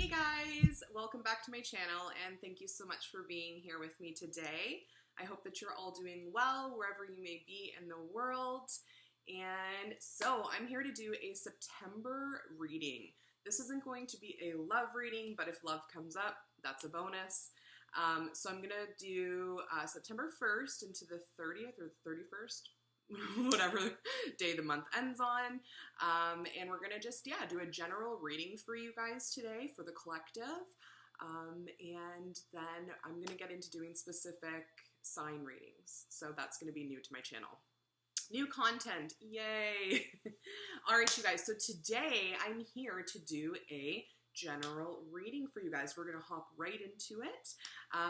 Hey guys, welcome back to my channel and thank you so much for being here with me today. I hope that you're all doing well wherever you may be in the world. And so I'm here to do a September reading. This isn't going to be a love reading, but if love comes up, that's a bonus. So I'm gonna do September 1st into the 30th or the 31st, whatever day the month ends on. And we're gonna just, do a general reading for you guys today for the collective. And then I'm gonna get into doing specific sign readings. So that's gonna be new to my channel. New content, yay! All right, you guys, so today I'm here to do a general reading for you guys. We're going to hop right into it.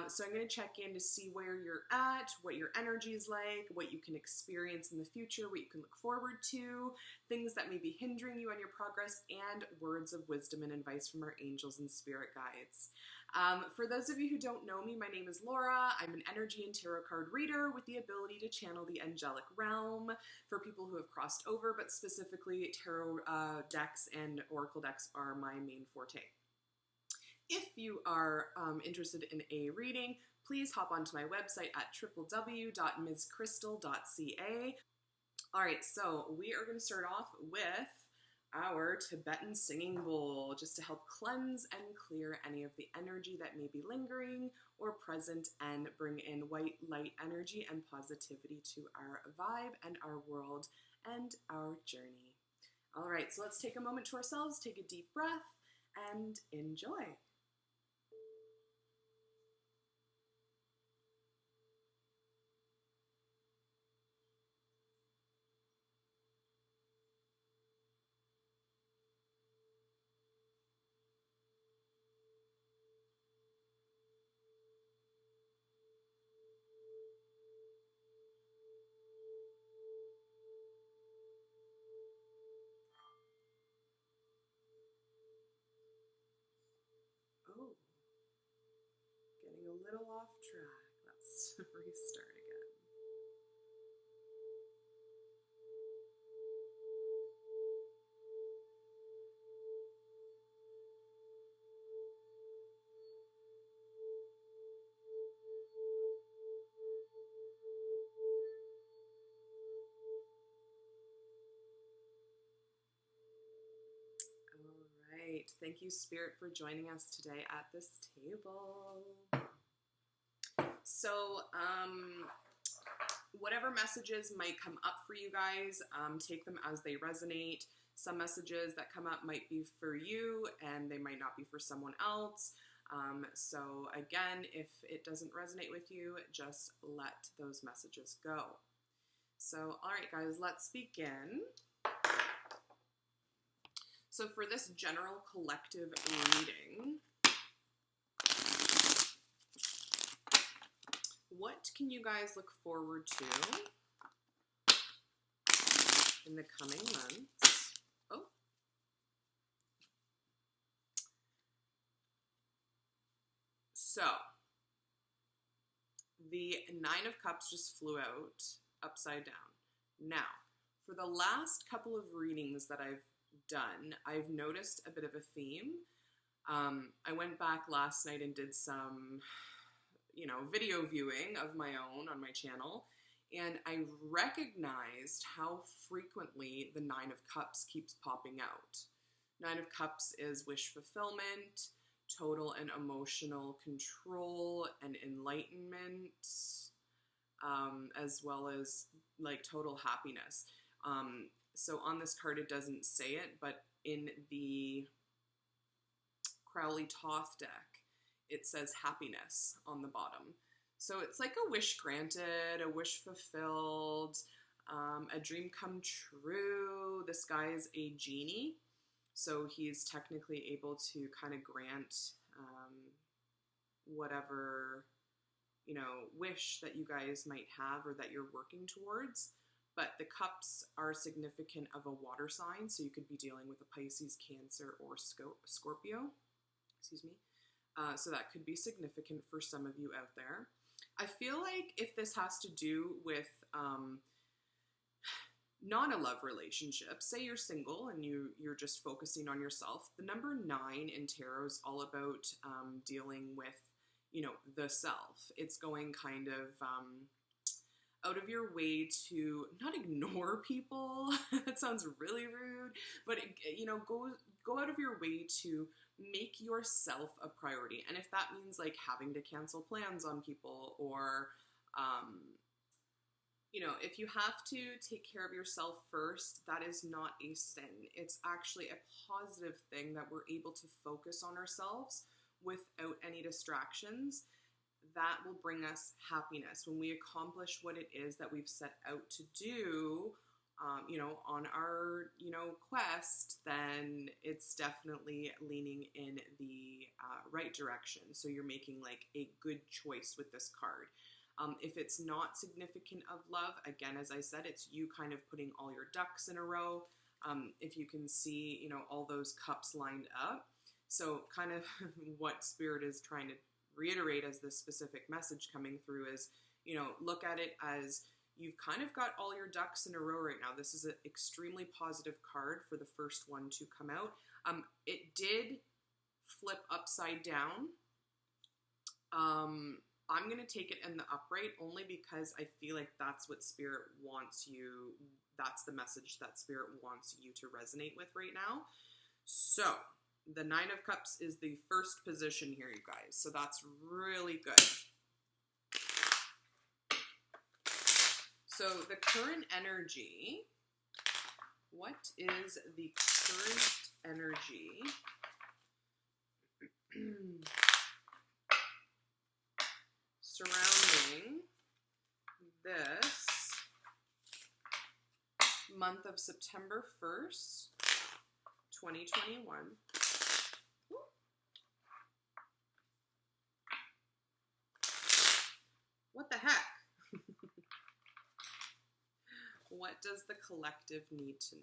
So I'm going to check in to see where you're at, what your energy is like, what you can experience in the future, what you can look forward to, things that may be hindering you on your progress, and words of wisdom and advice from our angels and spirit guides. For those of you who don't know me, my name is Laura. I'm an energy and tarot card reader with the ability to channel the angelic realm for people who have crossed over, but specifically tarot decks and oracle decks are my main forte. If you are interested in a reading, please hop onto my website at www.mscrystal.ca. All right, so we are going to start off with our Tibetan singing bowl, just to help cleanse and clear any of the energy that may be lingering or present and bring in white light energy and positivity to our vibe and our world and our journey. All right, so let's take a moment to ourselves, take a deep breath, and enjoy. Oh, getting a little off track. Let's restart again. All right, thank you, Spirit, for joining us today at this table. So, whatever messages might come up for you guys, take them as they resonate. Some messages that come up might be for you and they might not be for someone else. So again, if it doesn't resonate with you, just let those messages go. So, all right, guys, let's begin. So for this general collective reading, what can you guys look forward to in the coming months? Oh. So, the Nine of Cups just flew out upside down. Now, for the last couple of readings that I've done, I've noticed a bit of a theme. I went back last night and did some video viewing of my own on my channel, and I recognized how frequently the Nine of Cups keeps popping out. Nine of Cups is wish fulfillment, total and emotional control and enlightenment, as well as like total happiness. So on this card it doesn't say it, but in the Crowley Thoth deck, it says happiness on the bottom. So it's like a wish granted, a wish fulfilled, a dream come true. This guy is a genie, so he's technically able to kind of grant whatever, wish that you guys might have or that you're working towards. But the cups are significant of a water sign, so you could be dealing with a Pisces, Cancer, or Scorpio. Excuse me. So that could be significant for some of you out there. I feel like if this has to do with not a love relationship, say you're single and you're just focusing on yourself, the number 9 in tarot is all about dealing with, the self. It's going kind of out of your way to not ignore people. That sounds really rude, but go out of your way to make yourself a priority. And if that means like having to cancel plans on people, or if you have to take care of yourself first, that is not a sin. It's actually a positive thing that we're able to focus on ourselves without any distractions. That will bring us happiness. When we accomplish what it is that we've set out to do, on our, quest, then it's definitely leaning in the right direction. So you're making like a good choice with this card. If it's not significant of love, again, as I said, it's you kind of putting all your ducks in a row. If you can see, all those cups lined up. So kind of what Spirit is trying to reiterate as this specific message coming through is, look at it as you've kind of got all your ducks in a row right now. This is an extremely positive card for the first one to come out. It did flip upside down. I'm going to take it in the upright only because I feel like that's what Spirit wants you, that's the message that Spirit wants you to resonate with right now. So the 9 of Cups is the first position here, you guys. So that's really good. So the current energy, what is the current energy surrounding this month of September 1st, 2021? What the heck? What does the collective need to know?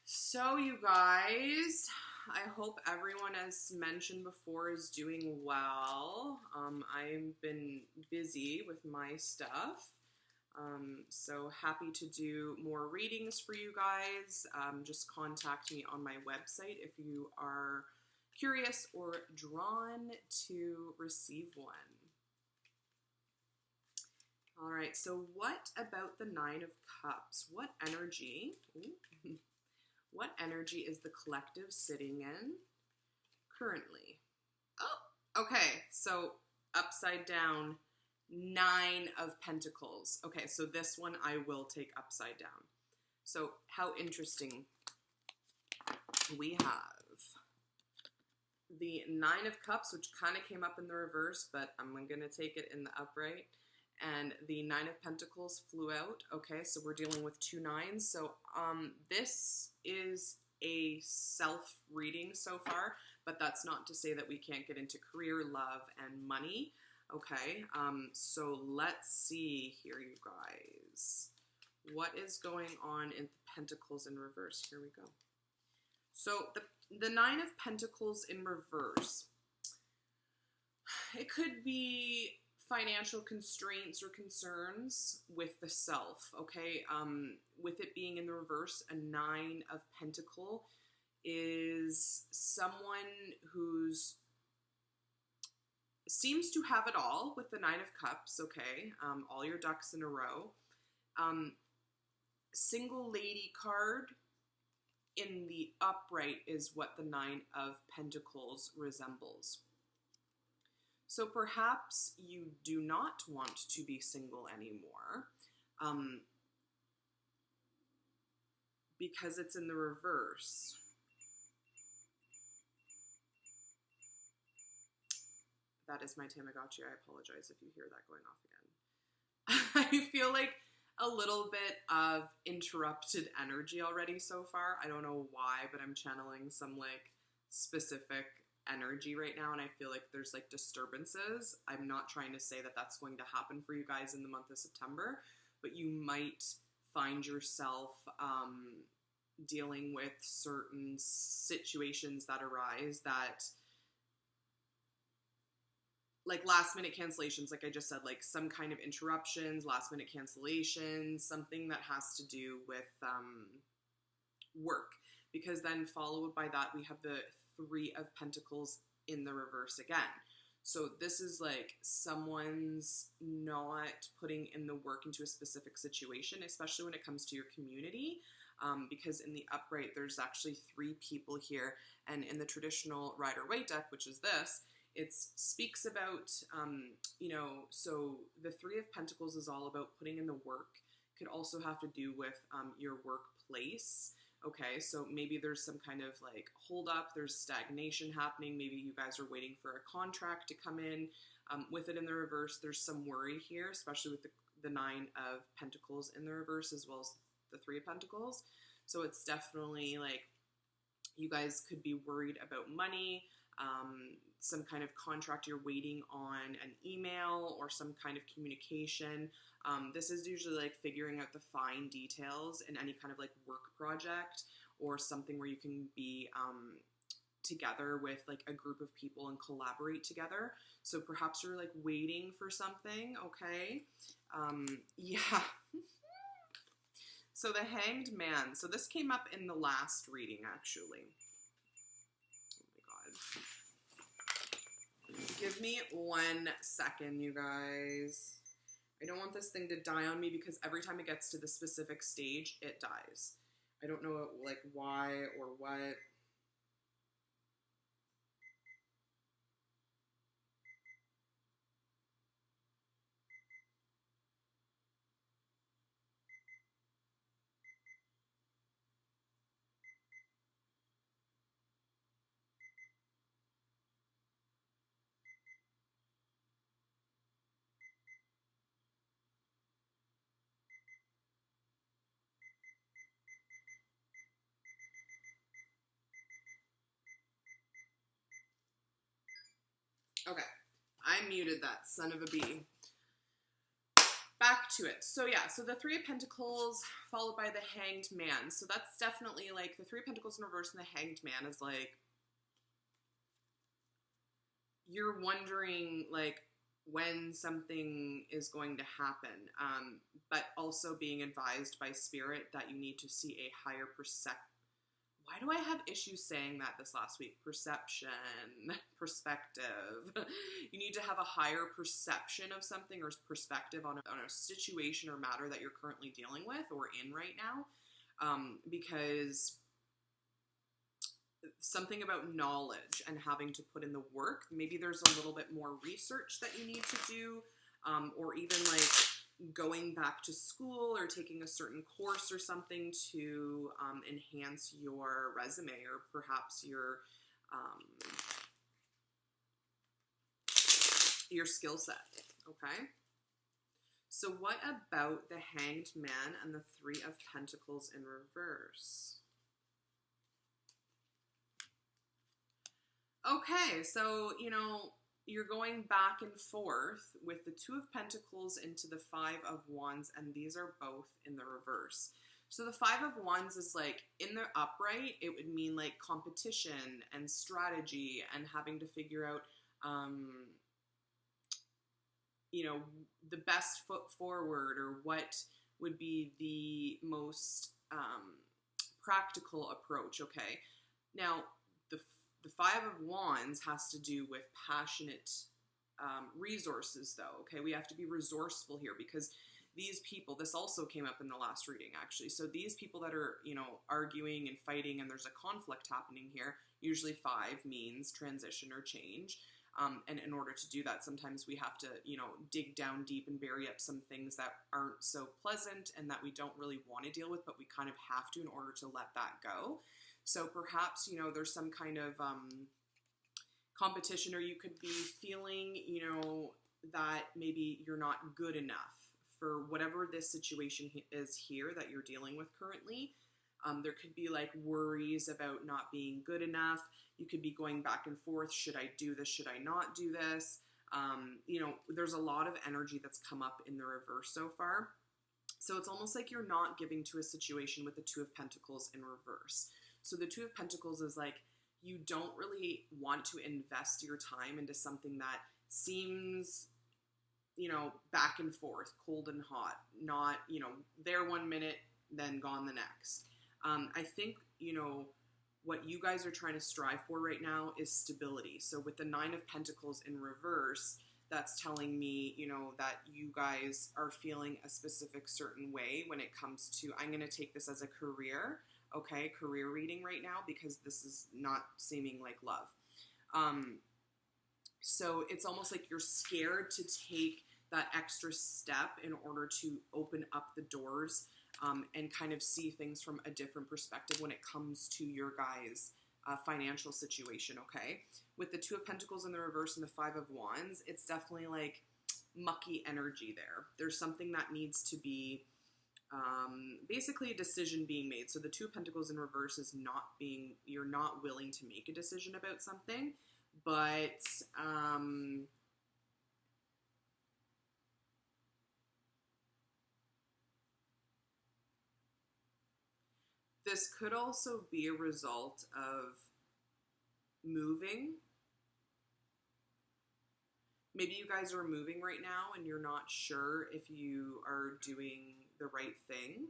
So you guys, I hope everyone, as mentioned before, is doing well. I've been busy with my stuff. So happy to do more readings for you guys. Just contact me on my website if you are curious or drawn to receive one. All right, so what about the 9 of Cups? What energy, what energy is the collective sitting in currently? Oh, okay, so upside down, 9 of Pentacles. Okay, so this one I will take upside down. So how interesting. We have the 9 of Cups, which kind of came up in the reverse, but I'm going to take it in the upright. And the 9 of Pentacles flew out. Okay, so we're dealing with 2 9s. So this is a self-reading so far, but that's not to say that we can't get into career, love, and money. Okay, so let's see here, you guys. What is going on in Pentacles in reverse? Here we go. So the 9 of Pentacles in reverse, it could be financial constraints or concerns with the self, okay? With it being in the reverse, a 9 of Pentacle is someone who's seems to have it all with the 9 of Cups, okay? All your ducks in a row. Single lady card in the upright is what the 9 of Pentacles resembles. So perhaps you do not want to be single anymore because it's in the reverse. That is my Tamagotchi. I apologize if you hear that going off again. I feel like a little bit of interrupted energy already so far. I don't know why, but I'm channeling some like specific energy right now, and I feel like there's like disturbances. I'm not trying to say that that's going to happen for you guys in the month of September, but you might find yourself dealing with certain situations that arise that like last minute cancellations, like I just said, like some kind of interruptions, last minute cancellations, something that has to do with work. Because then followed by that, we have the Three of Pentacles in the reverse again. So this is like someone's not putting in the work into a specific situation, especially when it comes to your community. Because in the upright, there's actually 3 people here. And in the traditional Rider-Waite deck, which is this, it speaks about, so the Three of Pentacles is all about putting in the work. Could also have to do with your workplace. Okay, so maybe there's some kind of like hold up, there's stagnation happening. Maybe you guys are waiting for a contract to come in. With it in the reverse, there's some worry here, especially with the Nine of Pentacles in the reverse as well as the Three of Pentacles. So it's definitely like you guys could be worried about money, some kind of contract you're waiting on, an email or some kind of communication. This is usually like figuring out the fine details in any kind of like work project or something where you can be together with like a group of people and collaborate together. So perhaps you're like waiting for something, okay? Yeah. So the Hanged Man. So this came up in the last reading, actually. Oh my God. Give me 1 second, you guys. I don't want this thing to die on me because every time it gets to the specific stage, it dies. I don't know like why or what. Okay, I muted that son of a bee. Back to it. So yeah, so the Three of Pentacles followed by the Hanged Man. So that's definitely like the Three of Pentacles in reverse and the Hanged Man is like you're wondering like when something is going to happen, but also being advised by Spirit that you need to see a higher Why do I have issues saying that this last week? Perception, perspective. You need to have a higher perception of something or perspective on a situation or matter that you're currently dealing with or in right now. Because something about knowledge and having to put in the work, maybe there's a little bit more research that you need to do, or even like going back to school or taking a certain course or something to enhance your resume or perhaps your skill set, okay? So what about the Hanged Man and the Three of Pentacles in reverse? Okay, so, you're going back and forth with the Two of Pentacles into the Five of Wands, and these are both in the reverse. So the Five of Wands is like, in the upright, it would mean like competition and strategy and having to figure out, the best foot forward or what would be the most practical approach, okay? Now, the Five of Wands has to do with passionate resources, though, okay? We have to be resourceful here because these people, this also came up in the last reading, actually. So these people that are, arguing and fighting and there's a conflict happening here, usually 5 means transition or change. And in order to do that, sometimes we have to, dig down deep and bury up some things that aren't so pleasant and that we don't really want to deal with, but we kind of have to in order to let that go. So perhaps, there's some kind of competition, or you could be feeling, that maybe you're not good enough for whatever this situation is here that you're dealing with currently. There could be like worries about not being good enough. You could be going back and forth. Should I do this? Should I not do this? There's a lot of energy that's come up in the reverse so far. So it's almost like you're not giving to a situation with the Two of Pentacles in reverse. So the Two of Pentacles is like, you don't really want to invest your time into something that seems, you know, back and forth, cold and hot, not, you know, there 1 minute, then gone the next. I think, you know, what you guys are trying to strive for right now is stability. So with the 9 of Pentacles in reverse, that's telling me, you know, that you guys are feeling a specific certain way when it comes to, I'm going to take this as a career, okay, career reading right now, because this is not seeming like love. So it's almost like you're scared to take that extra step in order to open up the doors and kind of see things from a different perspective when it comes to your guys' financial situation, okay? With the 2 of Pentacles in the reverse and the 5 of Wands, it's definitely like mucky energy there. There's something that needs to be basically a decision being made. So the 2 of Pentacles in reverse is you're not willing to make a decision about something, but this could also be a result of moving. Maybe you guys are moving right now and you're not sure if you are doing the right thing.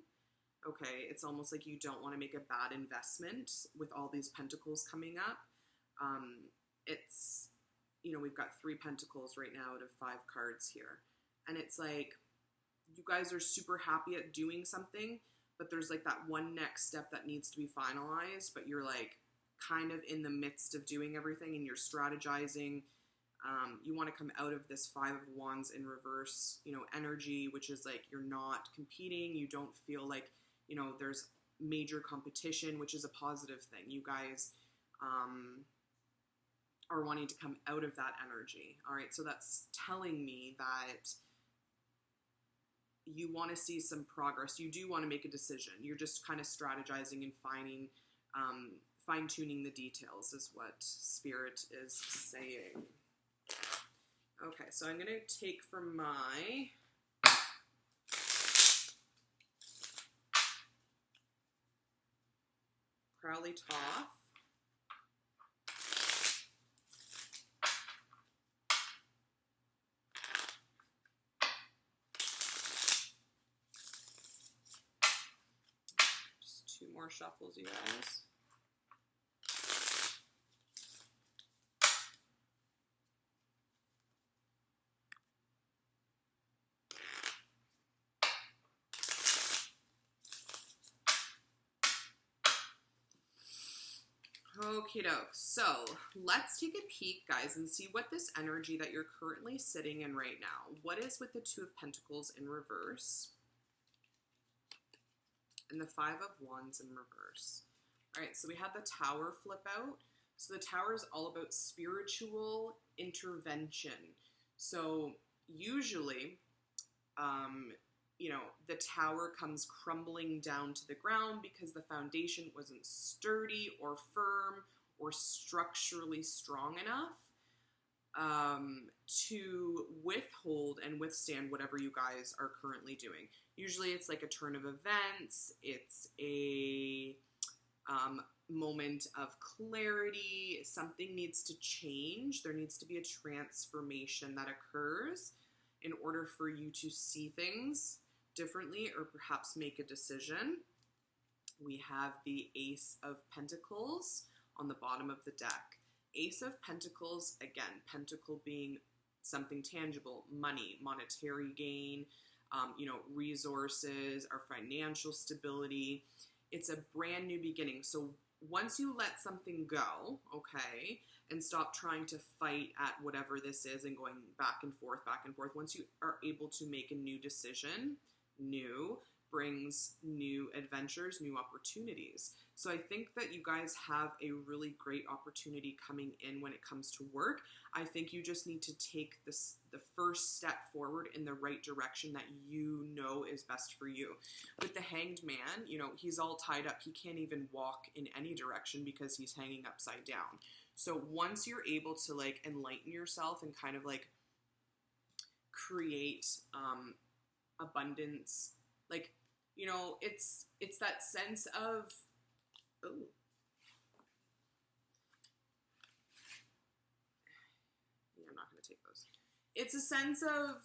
Okay, it's almost like you don't want to make a bad investment with all these pentacles coming up. It's, you know, we've got 3 pentacles right now out of 5 cards here. And it's like, you guys are super happy at doing something, but there's like that one next step that needs to be finalized, but you're like kind of in the midst of doing everything and you're strategizing. You want to come out of this 5 of Wands in reverse, you know, energy, which is like you're not competing. You don't feel like, you know, there's major competition, which is a positive thing. You guys are wanting to come out of that energy. All right, so that's telling me that you want to see some progress. You do want to make a decision. You're just kind of strategizing and fine-tuning the details is what Spirit is saying. Okay, so I'm going to take from my Crowley Toff. Just 2 more shuffles, you guys. Okie doke. So let's take a peek, guys, and see what this energy that you're currently sitting in right now. What is with the 2 of Pentacles in reverse and the 5 of Wands in reverse? All right, so we had the Tower flip out. So the Tower is all about spiritual intervention. So usually, you know, the tower comes crumbling down to the ground because the foundation wasn't sturdy or firm or structurally strong enough to withhold and withstand whatever you guys are currently doing. Usually it's like a turn of events. It's a moment of clarity. Something needs to change. There needs to be a transformation that occurs in order for you to see things differently or perhaps make a decision. We have the Ace of Pentacles on the bottom of the deck. Ace of Pentacles, again, pentacle being something tangible, money, monetary gain, you know, resources, our financial stability. It's a brand new beginning. So once you let something go, okay, and stop trying to fight at whatever this is and going back and forth, once you are able to make a new decision, new brings new adventures, new opportunities. So I think that you guys have a really great opportunity coming in when it comes to work. I think you just need to take the first step forward in the right direction that you know is best for you. With the Hanged Man, you know, he's all tied up. He can't even walk in any direction because he's hanging upside down. So once you're able to like enlighten yourself and kind of like create abundance, like, you know, it's that sense of, ooh. Yeah, I'm not going to take those. it's a sense of,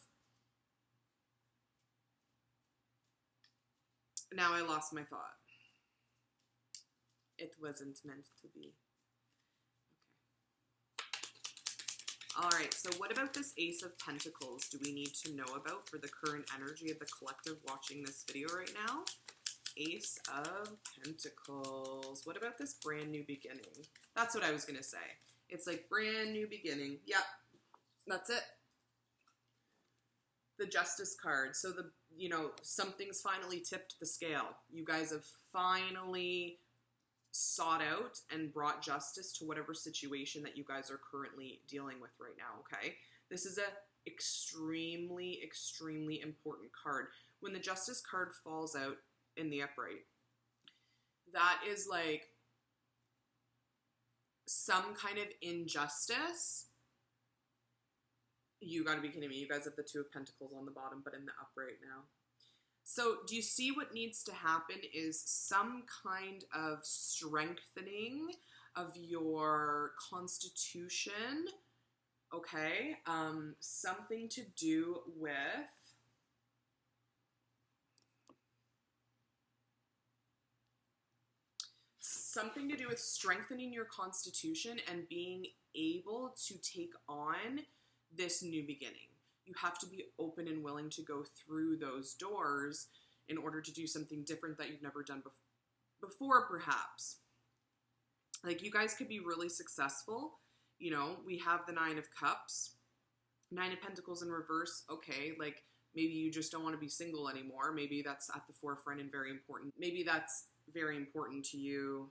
now I lost my thought. It wasn't meant to be. Okay. All right, so what about this Ace of Pentacles do we need to know about for the current energy of the collective watching this video right now? Ace of Pentacles. What about this brand new beginning? That's what I was going to say. It's like brand new beginning. Yep, that's it. The Justice card. So the, you know, something's finally tipped the scale. You guys have finally sought out and brought justice to whatever situation that you guys are currently dealing with right now, okay? This is a extremely, extremely important card. When the Justice card falls out in the upright, that is like some kind of injustice. You gotta be kidding me. You guys have the Two of Pentacles on the bottom, but in the upright now. So do you see what needs to happen is some kind of strengthening of your constitution, okay? Something to do with strengthening your constitution and being able to take on this new beginning. You have to be open and willing to go through those doors in order to do something different that you've never done before, perhaps. Like, you guys could be really successful. You know, we have the Nine of Cups, Nine of Pentacles in reverse. Okay, like, maybe you just don't want to be single anymore. Maybe that's at the forefront and very important. Maybe that's very important to you.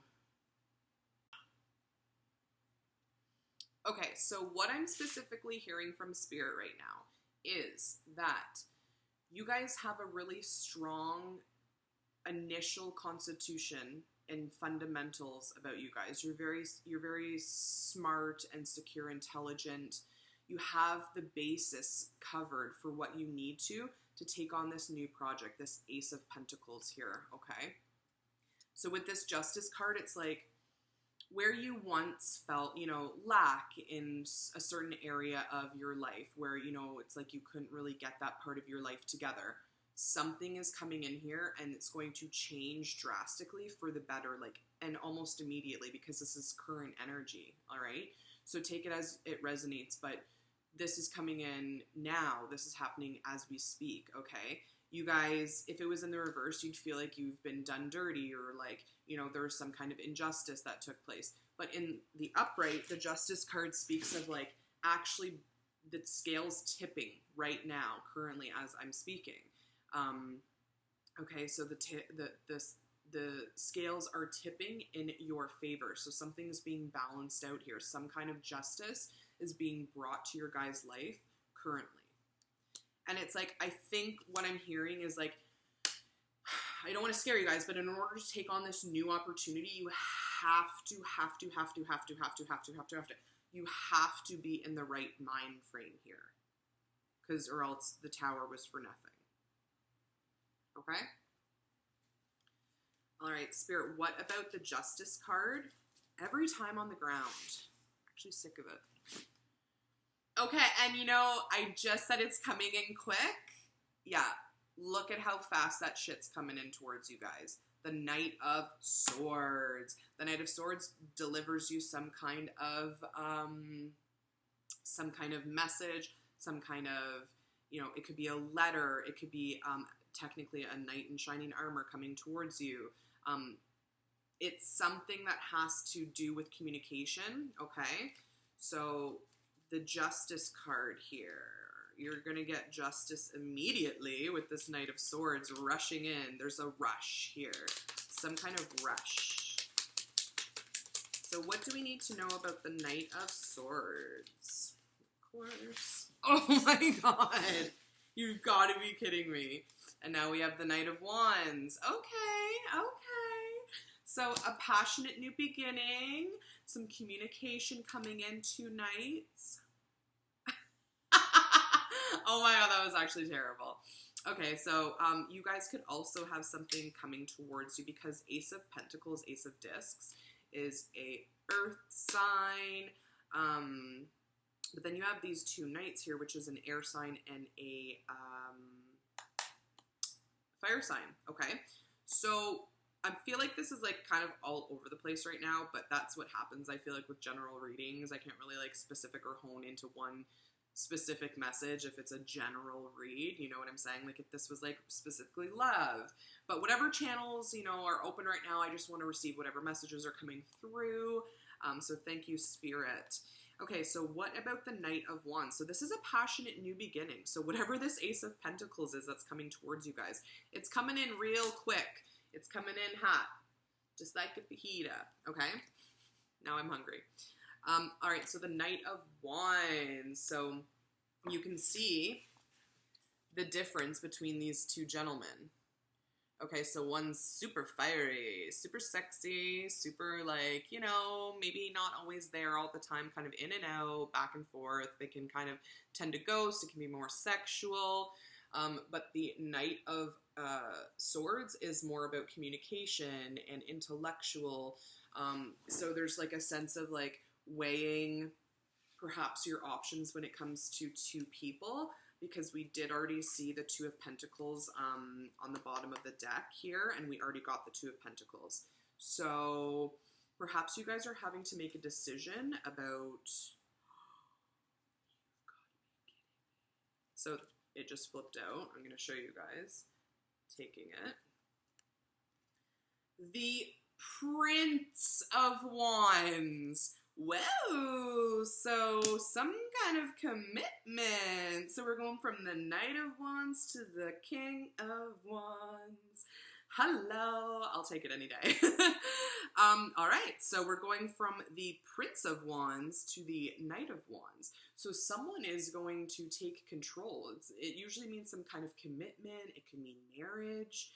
Okay, so what I'm specifically hearing from Spirit right now is that you guys have a really strong initial constitution and fundamentals about you guys. You're very smart and secure, intelligent. You have the basis covered for what you need to take on this new project, this Ace of Pentacles here, okay? So with this Justice card, it's like, where you once felt, you know, lack in a certain area of your life, where, you know, it's like you couldn't really get that part of your life together. Something is coming in here and it's going to change drastically for the better, like, and almost immediately, because this is current energy, all right? So take it as it resonates, but this is coming in now. This is happening as we speak, okay? You guys, if it was in the reverse, you'd feel like you've been done dirty, or like, you know, there's some kind of injustice that took place. But in the upright, the Justice card speaks of like actually the scales tipping right now, currently as I'm speaking. Okay, so the scales are tipping in your favor. So something's being balanced out here. Some kind of justice is being brought to your guys' life currently. And it's like, I think what I'm hearing is like, I don't want to scare you guys, but in order to take on this new opportunity, you have to be in the right mind frame here. Because, or else the Tower was for nothing. Okay? All right, Spirit, what about the Justice card? Every time on the ground. I'm actually sick of it. Okay, and you know, I just said it's coming in quick. Yeah, look at how fast that shit's coming in towards you guys. The Knight of Swords. The Knight of Swords delivers you some kind of message, some kind of, you know, it could be a letter, it could be technically a knight in shining armor coming towards you. It's something that has to do with communication, okay? So the Justice card here, you're going to get justice immediately with this Knight of Swords rushing in. There's a rush here, some kind of rush. So what do we need to know about the Knight of Swords? Of course. Oh my god. You've got to be kidding me. And now we have the Knight of Wands. Okay, okay. So a passionate new beginning, some communication coming in tonight. Oh my god, that was actually terrible. Okay, so you guys could also have something coming towards you, because Ace of Pentacles, Ace of Discs is a earth sign. But then you have these two knights here, which is an air sign and a fire sign, okay? So I feel like this is like kind of all over the place right now, but that's what happens, I feel like, with general readings. I can't really like specific or hone into one specific message if it's a general read, you know what I'm saying? Like if this was like specifically love. But whatever channels, you know, are open right now, I just want to receive whatever messages are coming through. So thank you, Spirit. Okay, so what about the Knight of Wands? So this is a passionate new beginning. So whatever this Ace of Pentacles is that's coming towards you guys, it's coming in real quick. It's coming in hot, just like a fajita, okay? Now I'm hungry. All right, so the Knight of Wands. So you can see the difference between these two gentlemen. Okay, so one's super fiery, super sexy, super like, you know, maybe not always there all the time, kind of in and out, back and forth. They can kind of tend to ghost. It can be more sexual. But the Knight of Swords is more about communication and intellectual. So there's like a sense of like weighing perhaps your options when it comes to two people, because we did already see the Two of Pentacles on the bottom of the deck here, and we already got the Two of Pentacles. So perhaps you guys are having to make a decision about... So it just flipped out. I'm going to show you guys. Taking it. The Prince of Wands. Whoa, so some kind of commitment. So we're going from the Knight of Wands to the King of Wands. Hello, I'll take it any day. All right, so we're going from the Prince of Wands to the Knight of Wands. So someone is going to take control. It usually means some kind of commitment. It can mean marriage.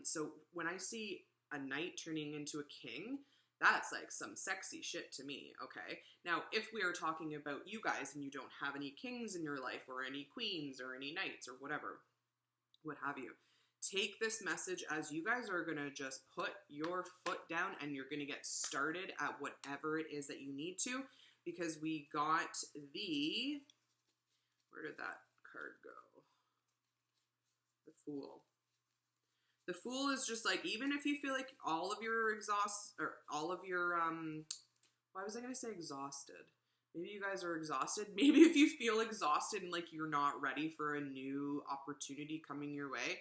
So when I see a knight turning into a king, that's like some sexy shit to me, okay? Now, if we are talking about you guys and you don't have any kings in your life or any queens or any knights or whatever, what have you, take this message as you guys are going to just put your foot down and you're going to get started at whatever it is that you need to, because we got the... Where did that card go? The Fool. The Fool is just like, even if you feel like all of your why was I going to say exhausted? Maybe you guys are exhausted. Maybe if you feel exhausted and like you're not ready for a new opportunity coming your way,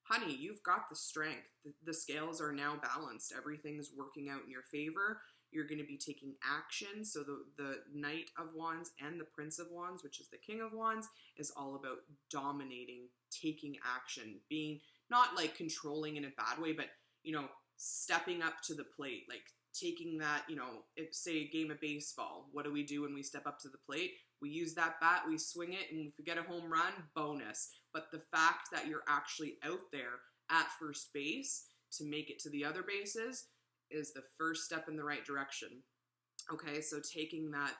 honey, you've got the strength. The scales are now balanced. Everything's working out in your favor. You're going to be taking action. So the Knight of Wands and the Prince of Wands, which is the King of Wands, is all about dominating, taking action, being not like controlling in a bad way, but, you know, stepping up to the plate, like taking that, you know, if say a game of baseball, what do we do when we step up to the plate? We use that bat, we swing it, and if we get a home run, bonus. But the fact that you're actually out there at first base to make it to the other bases is the first step in the right direction. Okay, so taking that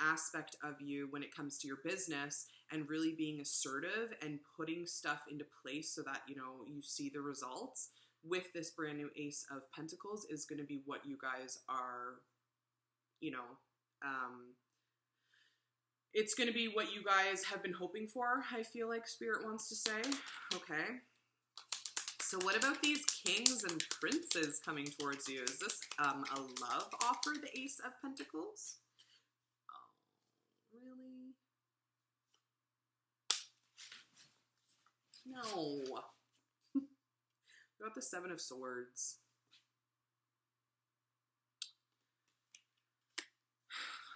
aspect of you when it comes to your business and really being assertive and putting stuff into place so that, you know, you see the results with this brand new Ace of Pentacles is going to be what you guys are, you know, it's going to be what you guys have been hoping for, I feel like Spirit wants to say. Okay. So what about these kings and princes coming towards you? Is this a love offer, the Ace of Pentacles? Oh, really? No. What about the Seven of Swords?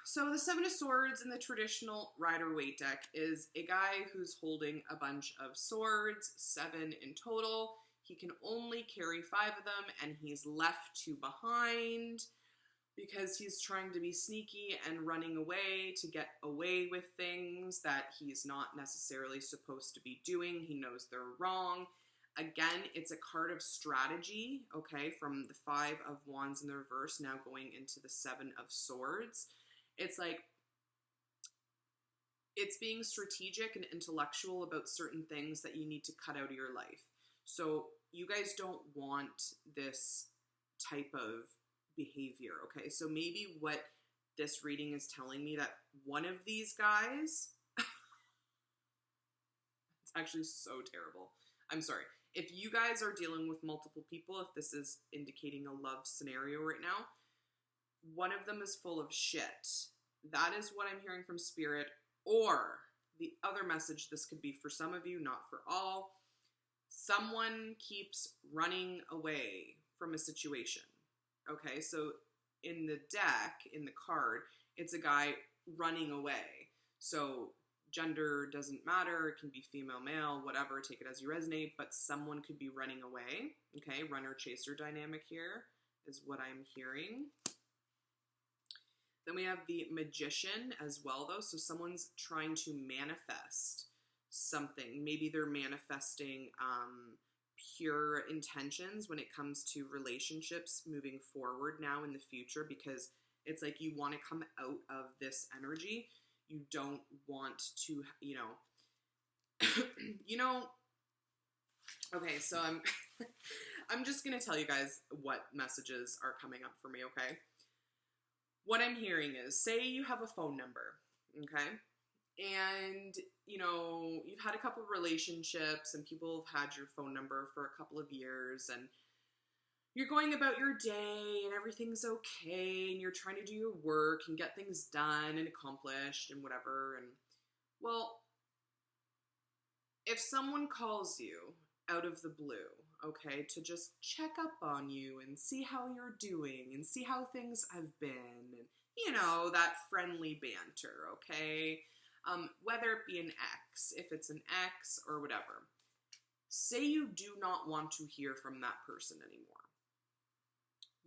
So the Seven of Swords in the traditional Rider-Waite deck is a guy who's holding a bunch of swords, 7 in total. He can only carry 5 of them, and he's left 2 behind because he's trying to be sneaky and running away to get away with things that he's not necessarily supposed to be doing. He knows they're wrong. Again, it's a card of strategy, okay, from the 5 of Wands in the reverse, now going into the 7 of Swords. It's like, it's being strategic and intellectual about certain things that you need to cut out of your life. So you guys don't want this type of behavior, okay? So maybe what this reading is telling me that one of these guys, it's actually so terrible. I'm sorry. If you guys are dealing with multiple people, if this is indicating a love scenario right now, one of them is full of shit. That is what I'm hearing from Spirit. Or the other message, this could be for some of you, not for all. Someone keeps running away from a situation. Okay, so in the deck, in the card, it's a guy running away. So gender doesn't matter. It can be female, male, whatever. Take it as you resonate. But someone could be running away. Okay, runner-chaser dynamic here is what I'm hearing. Then we have the Magician as well, though. So someone's trying to manifest something. Maybe they're manifesting pure intentions when it comes to relationships moving forward now in the future, because it's like you want to come out of this energy. You don't want to, okay, so I'm just going to tell you guys what messages are coming up for me, okay? What I'm hearing is, say you have a phone number, okay? And, you've had a couple of relationships and people have had your phone number for a couple of years, and you're going about your day and everything's okay and you're trying to do your work and get things done and accomplished and whatever. And, well, if someone calls you out of the blue, okay, to just check up on you and see how you're doing and see how things have been, and, that friendly banter, okay? Whether it be an ex, if it's an ex or whatever. Say you do not want to hear from that person anymore.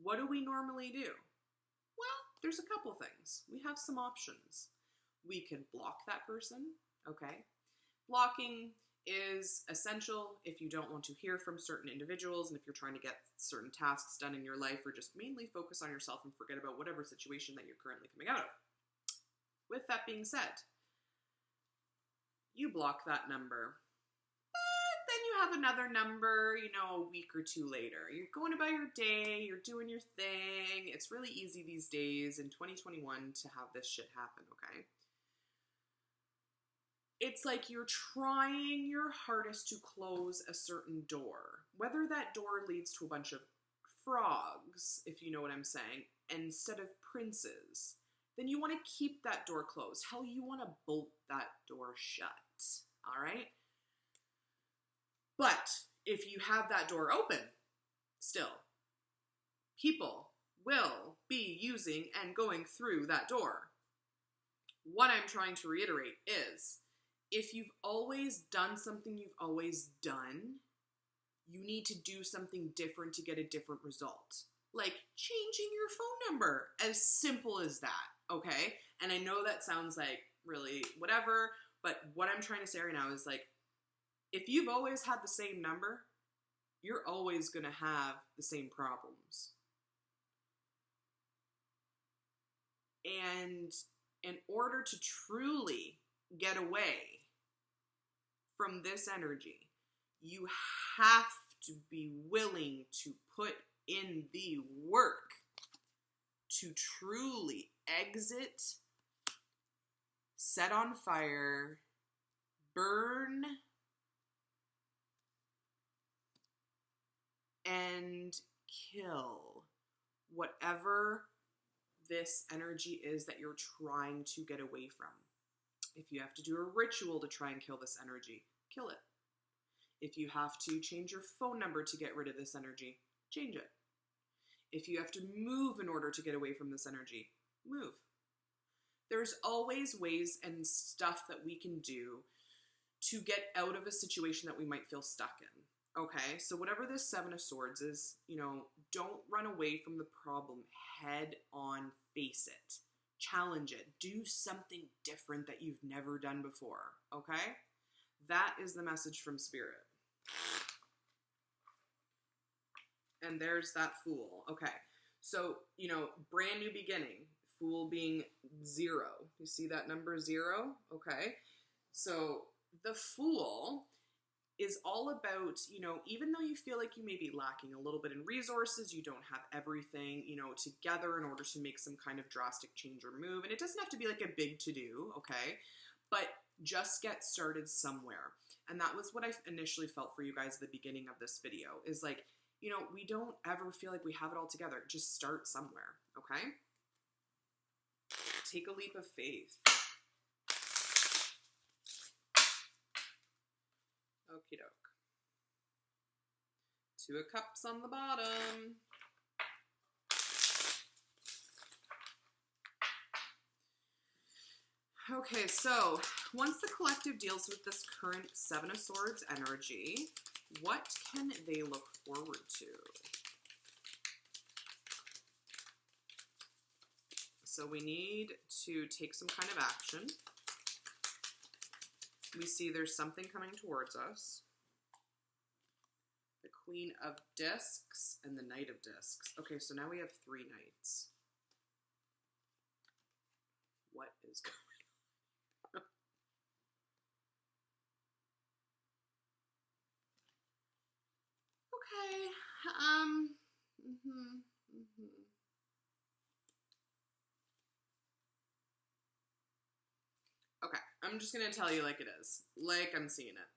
What do we normally do? Well, there's a couple things. We have some options. We can block that person, okay? Blocking is essential if you don't want to hear from certain individuals and if you're trying to get certain tasks done in your life, or just mainly focus on yourself and forget about whatever situation that you're currently coming out of. With that being said, you block that number. But then you have another number, a week or two later. You're going about your day, you're doing your thing. It's really easy these days in 2021 to have this shit happen, okay? It's like you're trying your hardest to close a certain door. Whether that door leads to a bunch of frogs, if you know what I'm saying, instead of princes, then you want to keep that door closed. Hell, you want to bolt that door shut, all right? But if you have that door open, still, people will be using and going through that door. What I'm trying to reiterate is, if you've always done something you've always done, you need to do something different to get a different result. Like changing your phone number. As simple as that, okay? And I know that sounds like really whatever, but what I'm trying to say right now is, like, if you've always had the same number, you're always going to have the same problems. And in order to truly get away from this energy, you have to be willing to put in the work to truly exit, set on fire, burn, and kill whatever this energy is that you're trying to get away from. If you have to do a ritual to try and kill this energy, kill it. If you have to change your phone number to get rid of this energy, change it. If you have to move in order to get away from this energy, move. There's always ways and stuff that we can do to get out of a situation that we might feel stuck in. Okay, so whatever this Seven of Swords is, don't run away from the problem. Head on, face it. Challenge it. Do something different that you've never done before, okay? That is the message from Spirit. And there's that Fool. Okay, so, brand new beginning. Fool being 0. You see that number 0? Okay, so the Fool is all about, you know, even though you feel like you may be lacking a little bit in resources, you don't have everything, you know, together in order to make some kind of drastic change or move. And it doesn't have to be like a big to-do, okay? But just get started somewhere. And that was what I initially felt for you guys at the beginning of this video, is like, you know, we don't ever feel like we have it all together. Just start somewhere, okay? Take a leap of faith. Okie doke. 2 of Cups on the bottom. Okay, so once the collective deals with this current 7 of Swords energy, what can they look forward to? So we need to take some kind of action. We see there's something coming towards us. The Queen of Discs and the Knight of Discs. Okay, so now we have 3 knights. What is going on? Okay. Okay, I'm just gonna tell you like it is, like I'm seeing it.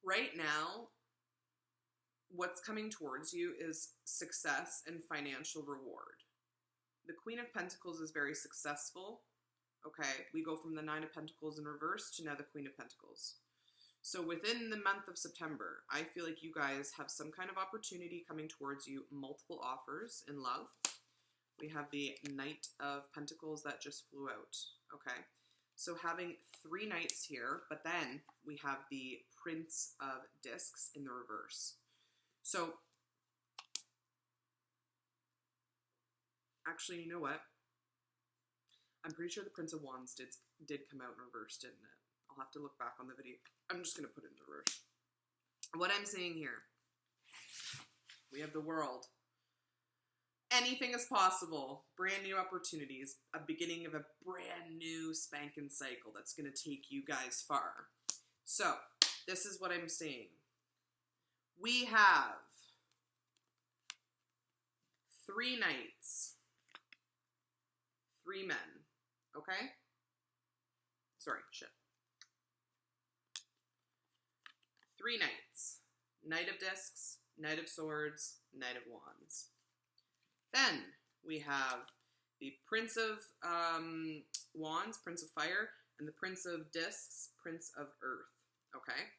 Right now, what's coming towards you is success and financial reward. The Queen of Pentacles is very successful. Okay, we go from the 9 of Pentacles in reverse to now the Queen of Pentacles. So within the month of September, I feel like you guys have some kind of opportunity coming towards you, multiple offers in love. We have the Knight of Pentacles that just flew out, okay? So having 3 knights here, but then we have the Prince of Discs in the reverse. So, actually, you know what? I'm pretty sure the Prince of Wands did come out in reverse, didn't it? I'll have to look back on the video. I'm just going to put it in reverse. What I'm saying here, we have the World. Anything is possible. Brand new opportunities. A beginning of a brand new spanking cycle that's going to take you guys far. So, this is what I'm saying. We have 3 knights. 3 men. Okay? Sorry, shit. 3 knights. Knight of Discs, Knight of Swords, Knight of Wands. Then we have the Prince of Wands, Prince of Fire, and the Prince of Discs, Prince of Earth. Okay?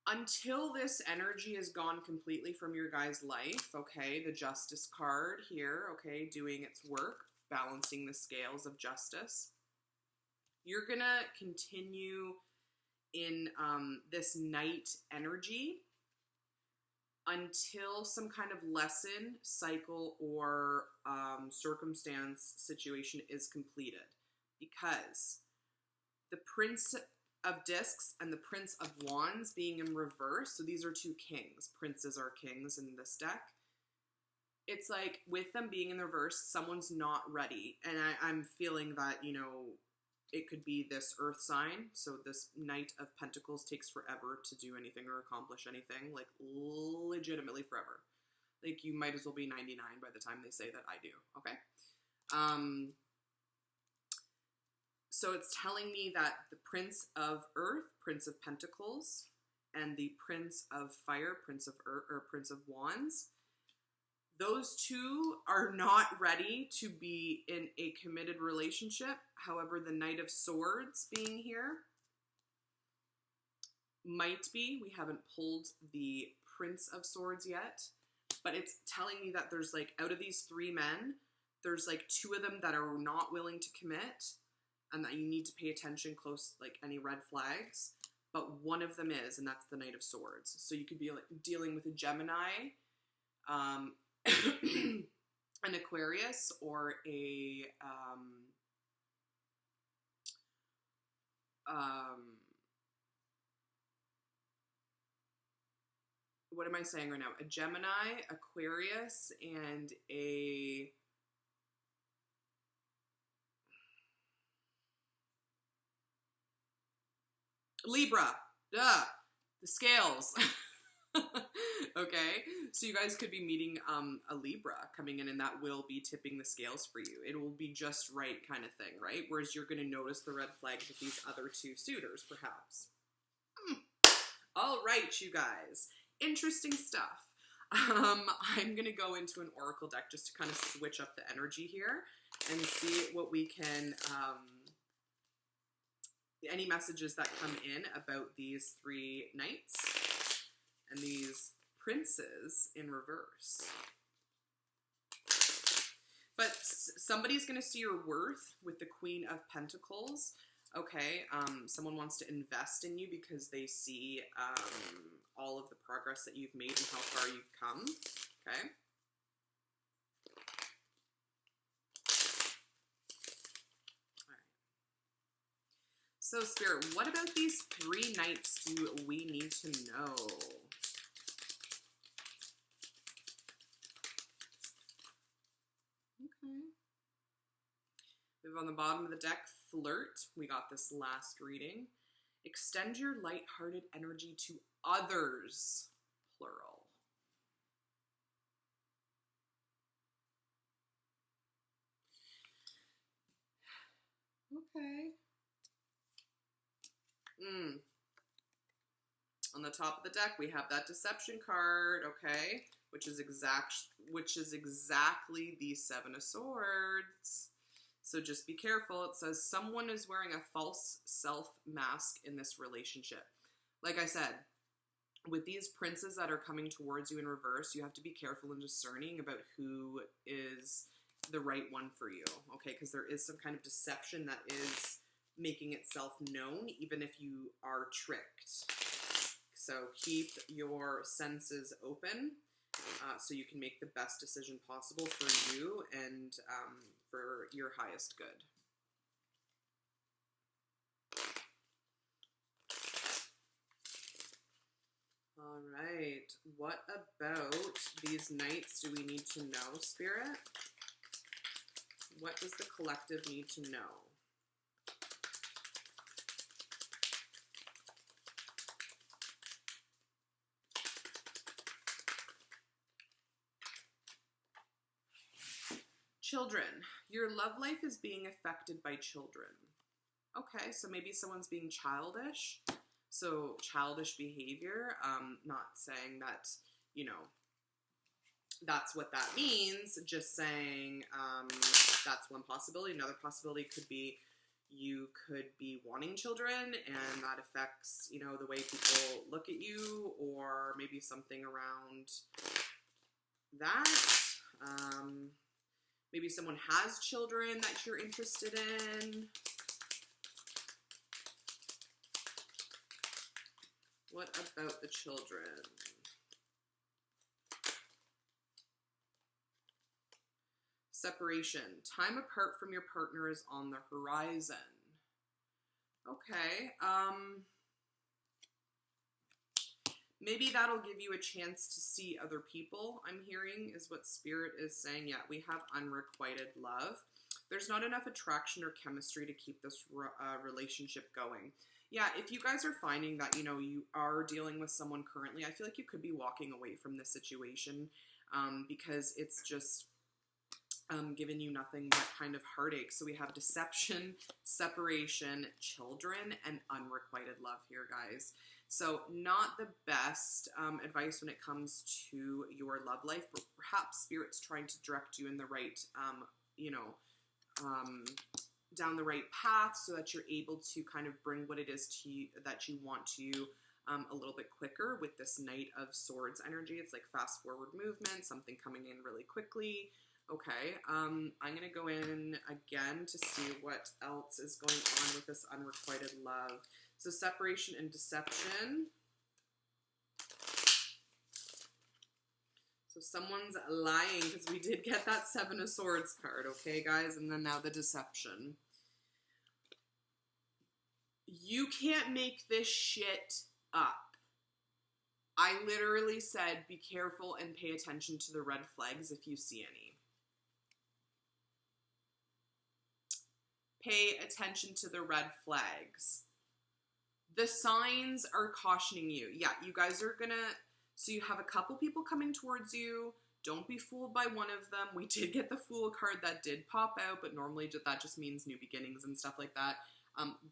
Until this energy is gone completely from your guys' life, okay, the Justice card here, okay, doing its work, balancing the scales of justice, you're gonna continue in this Knight energy until some kind of lesson, cycle, or circumstance situation is completed. Because the Prince of Discs and the Prince of Wands being in reverse, so these are 2 kings. Princes are kings in this deck. It's like, with them being in reverse, someone's not ready. And I'm feeling that, you know, it could be this earth sign. So this Knight of Pentacles takes forever to do anything or accomplish anything. Like, legitimately forever. Like, you might as well be 99 by the time they say that I do. Okay? So it's telling me that the Prince of Earth, Prince of Pentacles, and the Prince of Fire, Prince of Earth, or Prince of Wands, those 2 are not ready to be in a committed relationship. However, the Knight of Swords being here might be. We haven't pulled the Prince of Swords yet, but it's telling me that there's like, out of these 3 men, there's like 2 of them that are not willing to commit, and that you need to pay attention close, like any red flags, but one of them is, and that's the Knight of Swords. So you could be like dealing with a Gemini, an Aquarius, or a what am I saying right now? A Gemini, Aquarius, and a Libra. Duh. The scales. Okay, so you guys could be meeting a Libra coming in, and that will be tipping the scales for you. It will be just right kind of thing, right? Whereas you're going to notice the red flags with these other two suitors, perhaps. All right, you guys. Interesting stuff. I'm going to go into an oracle deck just to kind of switch up the energy here and see what we can, any messages that come in about these three knights and these princes in reverse. But somebody's going to see your worth with the Queen of Pentacles. Okay, someone wants to invest in you because they see all of the progress that you've made and how far you've come. Okay. All right. So, Spirit, what about these three knights do we need to know? Okay. We have on the bottom of the deck, flirt. We got this last reading. Extend your light-hearted energy to others, plural. Okay. On the top of the deck, we have that deception card, okay, which is exactly the Seven of Swords. So just be careful. It says someone is wearing a false self mask in this relationship. Like I said, with these princes that are coming towards you in reverse, you have to be careful and discerning about who is the right one for you, okay? Because there is some kind of deception that is making itself known, even if you are tricked. So keep your senses open so you can make the best decision possible for you and for your highest good. All right, what about these knights do we need to know, Spirit? What does the collective need to know? Children. Your love life is being affected by children. Okay, so maybe someone's being childish. So childish behavior, not saying that, you know, that's what that means, just saying that's one possibility. Another possibility could be you could be wanting children and that affects, you know, the way people look at you, or maybe something around that. Maybe someone has children that you're interested in. What about the children? Separation. Time apart from your partner is on the horizon. Okay. Maybe that'll give you a chance to see other people, I'm hearing, is what Spirit is saying. Yeah, we have unrequited love. There's not enough attraction or chemistry to keep this relationship going. Yeah, if you guys are finding that, you know, you are dealing with someone currently, I feel like you could be walking away from this situation because it's just giving you nothing but kind of heartache. So we have deception, separation, children, and unrequited love here, guys. So not the best advice when it comes to your love life, but perhaps Spirit's trying to direct you in the right, down the right path so that you're able to kind of bring what it is to you that you want to you a little bit quicker with this Knight of Swords energy. It's like fast forward movement, something coming in really quickly. Okay, I'm going to go in again to see what else is going on with this unrequited love. So separation and deception. So someone's lying because we did get that Seven of Swords card, okay, guys? And then now the deception. You can't make this shit up. I literally said be careful and pay attention to the red flags if you see any. Pay attention to the red flags. The signs are cautioning you. Yeah, you guys are gonna, so you have a couple people coming towards you. Don't be fooled by one of them. We did get the Fool card that did pop out, but normally that just means new beginnings and stuff like that.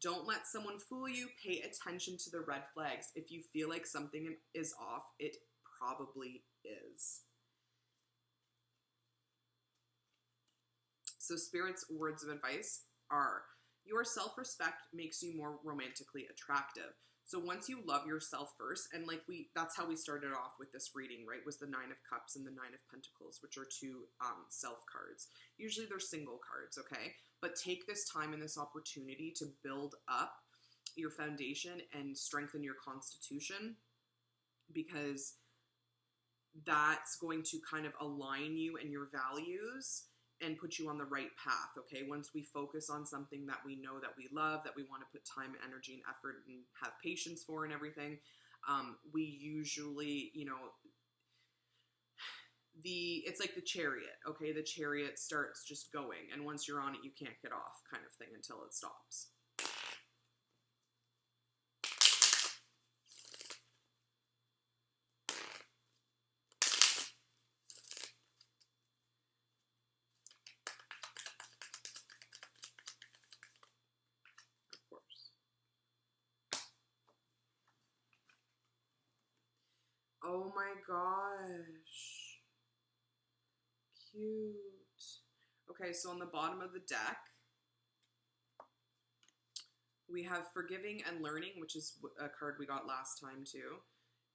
Don't let someone fool you. Pay attention to the red flags. If you feel like something is off, it probably is. So Spirit's words of advice are, your self-respect makes you more romantically attractive. So once you love yourself first, and like that's how we started off with this reading, right? Was the Nine of Cups and the Nine of Pentacles, which are two self cards. Usually they're single cards, okay? But take this time and this opportunity to build up your foundation and strengthen your constitution, because that's going to kind of align you and your values and put you on the right path, okay? Once we focus on something that we know that we love, that we want to put time, energy, and effort and have patience for and everything, we usually, you know, it's like the chariot, okay? The chariot starts just going, and once you're on it, you can't get off kind of thing until it stops. Oh my gosh. Cute. Okay, so on the bottom of the deck, we have Forgiving and Learning, which is a card we got last time too.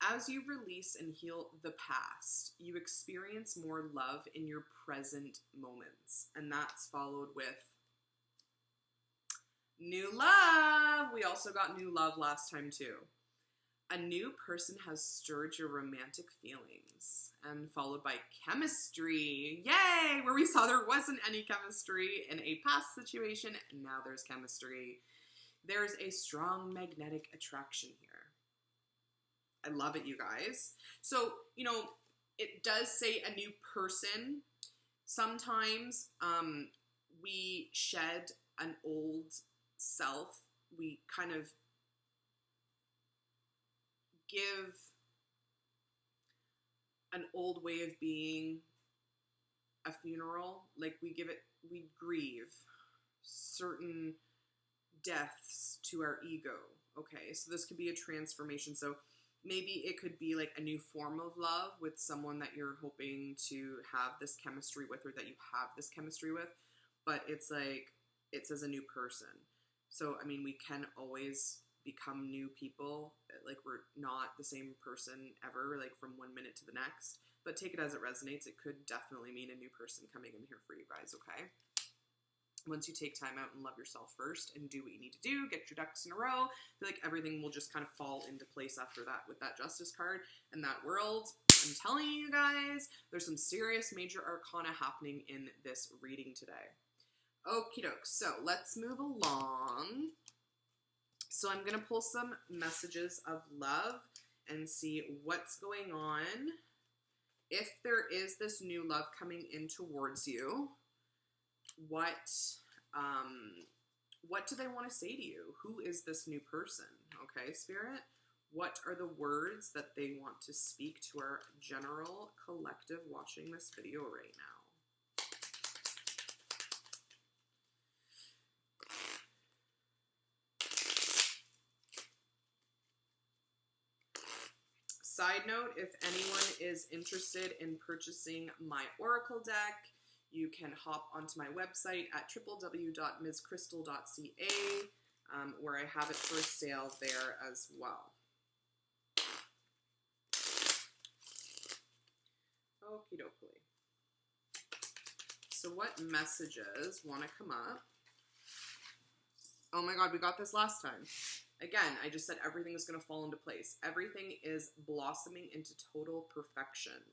As you release and heal the past, you experience more love in your present moments. And that's followed with New Love. We also got New Love last time too. A new person has stirred your romantic feelings, and followed by Chemistry. Yay! Where we saw there wasn't any chemistry in a past situation, and now there's chemistry. There's a strong magnetic attraction here. I love it, you guys. So, you know, it does say a new person. Sometimes we shed an old self. We kind of give an old way of being a funeral. Like we grieve certain deaths to our ego. Okay, so this could be a transformation. So maybe it could be like a new form of love with someone that you're hoping to have this chemistry with, or that you have this chemistry with, but it's like, it says a new person. So, I mean, we can always become new people. Like, we're not the same person ever, like from one minute to the next, but take it as it resonates. It could definitely mean a new person coming in here for you guys, okay? Once you take time out and love yourself first and do what you need to do, get your ducks in a row, I feel like everything will just kind of fall into place after that with that Justice card and that World. I'm telling you guys, there's some serious major arcana happening in this reading today. Okie doke, so let's move along. So I'm going to pull some messages of love and see what's going on. If there is this new love coming in towards you, what do they want to say to you? Who is this new person? Okay, Spirit, what are the words that they want to speak to our general collective watching this video right now? Side note, if anyone is interested in purchasing my Oracle deck, you can hop onto my website at www.mscrystal.ca, where I have it for sale there as well. Okie dokie. So what messages want to come up? Oh my God, we got this last time. Again, I just said everything is going to fall into place. Everything is blossoming into total perfection.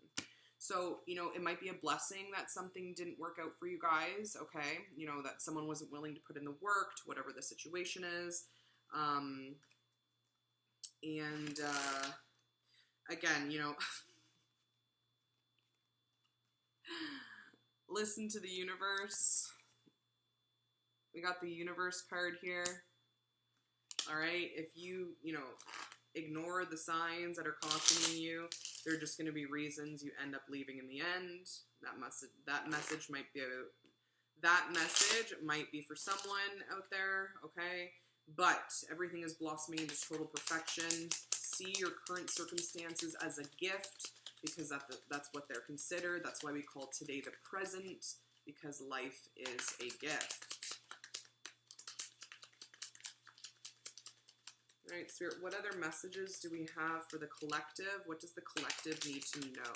So, you know, it might be a blessing that something didn't work out for you guys, okay? You know, that someone wasn't willing to put in the work to whatever the situation is. Again, you know, listen to the universe. We got the universe card here. All right, if you ignore the signs that are cautioning you. They're just going to be reasons you end up leaving in the end. That message might be for someone out there, okay? But everything is blossoming into total perfection. See your current circumstances as a gift, because that's what they're considered. That's why we call today the present, because life is a gift. All right, Spirit, what other messages do we have for the collective? What does the collective need to know?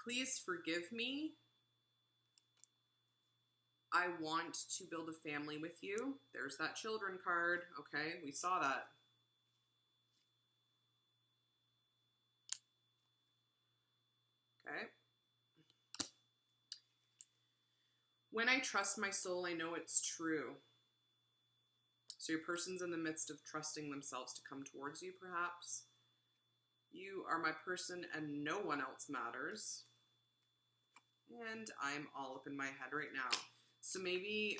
Please forgive me. I want to build a family with you. There's that children card. Okay, we saw that. Okay. When I trust my soul, I know it's true. So your person's in the midst of trusting themselves to come towards you, perhaps. You are my person and no one else matters. And I'm all up in my head right now. So maybe,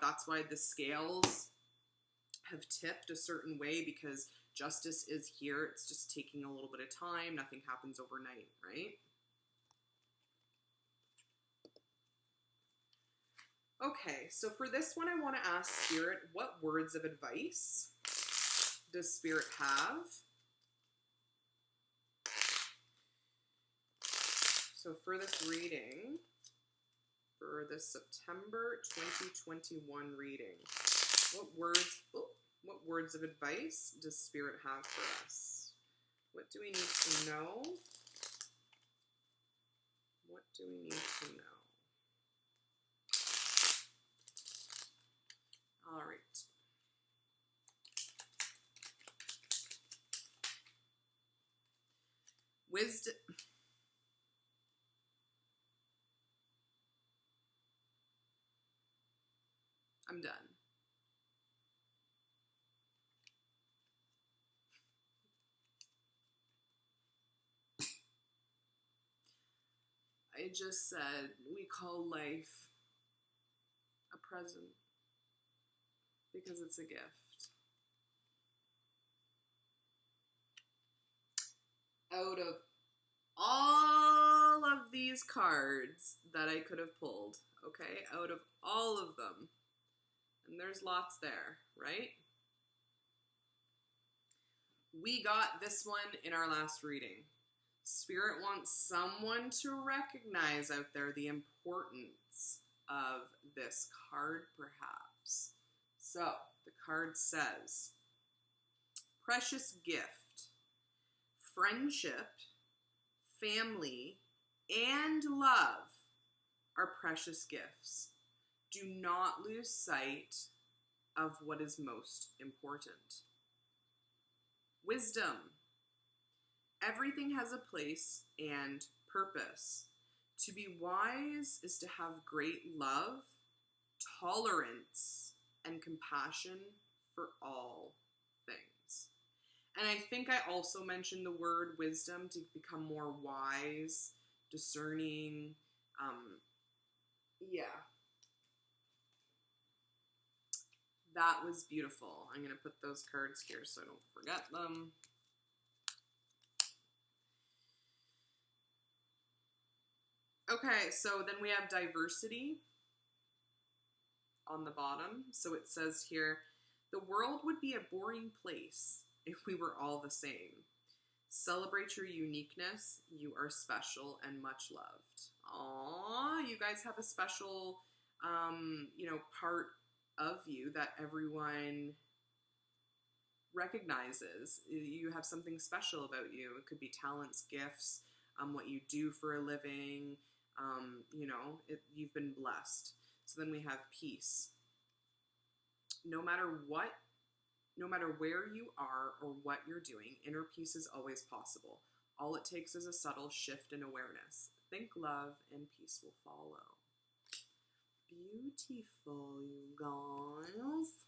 that's why the scales have tipped a certain way, because justice is here. It's just taking a little bit of time. Nothing happens overnight, right? Okay, so for this one, I want to ask Spirit, what words of advice does Spirit have? So for this reading, for this September 2021 reading, what words of advice does Spirit have for us? What do we need to know? What do we need to know? All right. Wisdom. I'm done. I just said we call life a present because it's a gift. Out of all of these cards that I could have pulled, okay, out of all of them, and there's lots there, right? We got this one in our last reading. Spirit wants someone to recognize out there the importance of this card, perhaps. So, the card says, precious gift, friendship, family, and love are precious gifts. Do not lose sight of what is most important. Wisdom. Everything has a place and purpose. To be wise is to have great love, tolerance, and compassion for all things. And I think I also mentioned the word wisdom to become more wise, discerning. Yeah. That was beautiful. I'm going to put those cards here so I don't forget them. Okay, so then we have diversity on the bottom. So it says here, the world would be a boring place if we were all the same. Celebrate your uniqueness. You are special and much loved. Aww, you guys have a special, part of you that everyone recognizes. You have something special about you. It could be talents, gifts, what you do for a living. You've been blessed. So then we have peace. No matter where you are or what you're doing, inner peace is always possible. All it takes is a subtle shift in awareness. Think love and peace will follow. Beautiful, you guys.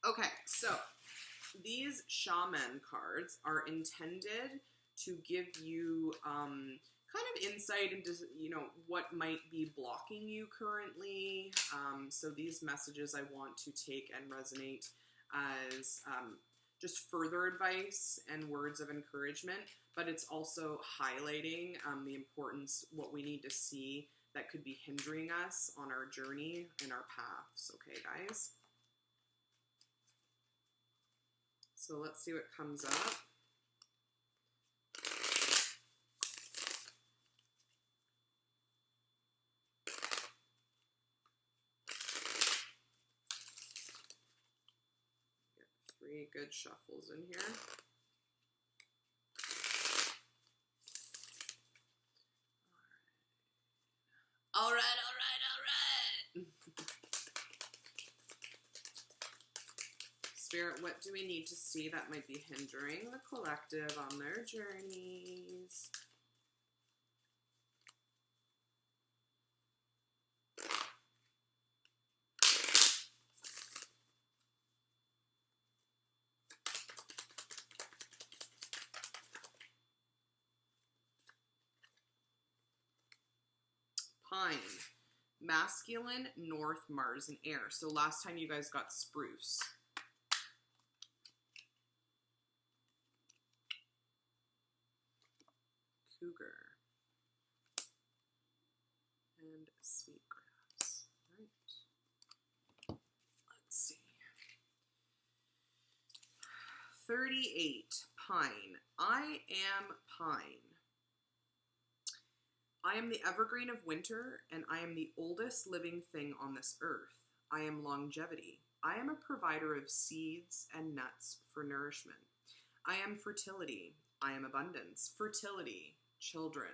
Okay, so these shaman cards are intended to give you kind of insight into, what might be blocking you currently. So these messages I want to take and resonate as just further advice and words of encouragement, but it's also highlighting the importance, what we need to see that could be hindering us on our journey and our paths. Okay, guys? So let's see what comes up. Get 3 good shuffles in here. All right. Spirit, what do we need to see that might be hindering the collective on their journeys? Pine. Masculine, North, Mars, and Air. So last time you guys got Spruce. Cougar. And Sweetgrass. Right. Let's see. 38. Pine. I am pine. I am the evergreen of winter, and I am the oldest living thing on this earth. I am longevity. I am a provider of seeds and nuts for nourishment. I am fertility. I am abundance. Fertility. Children.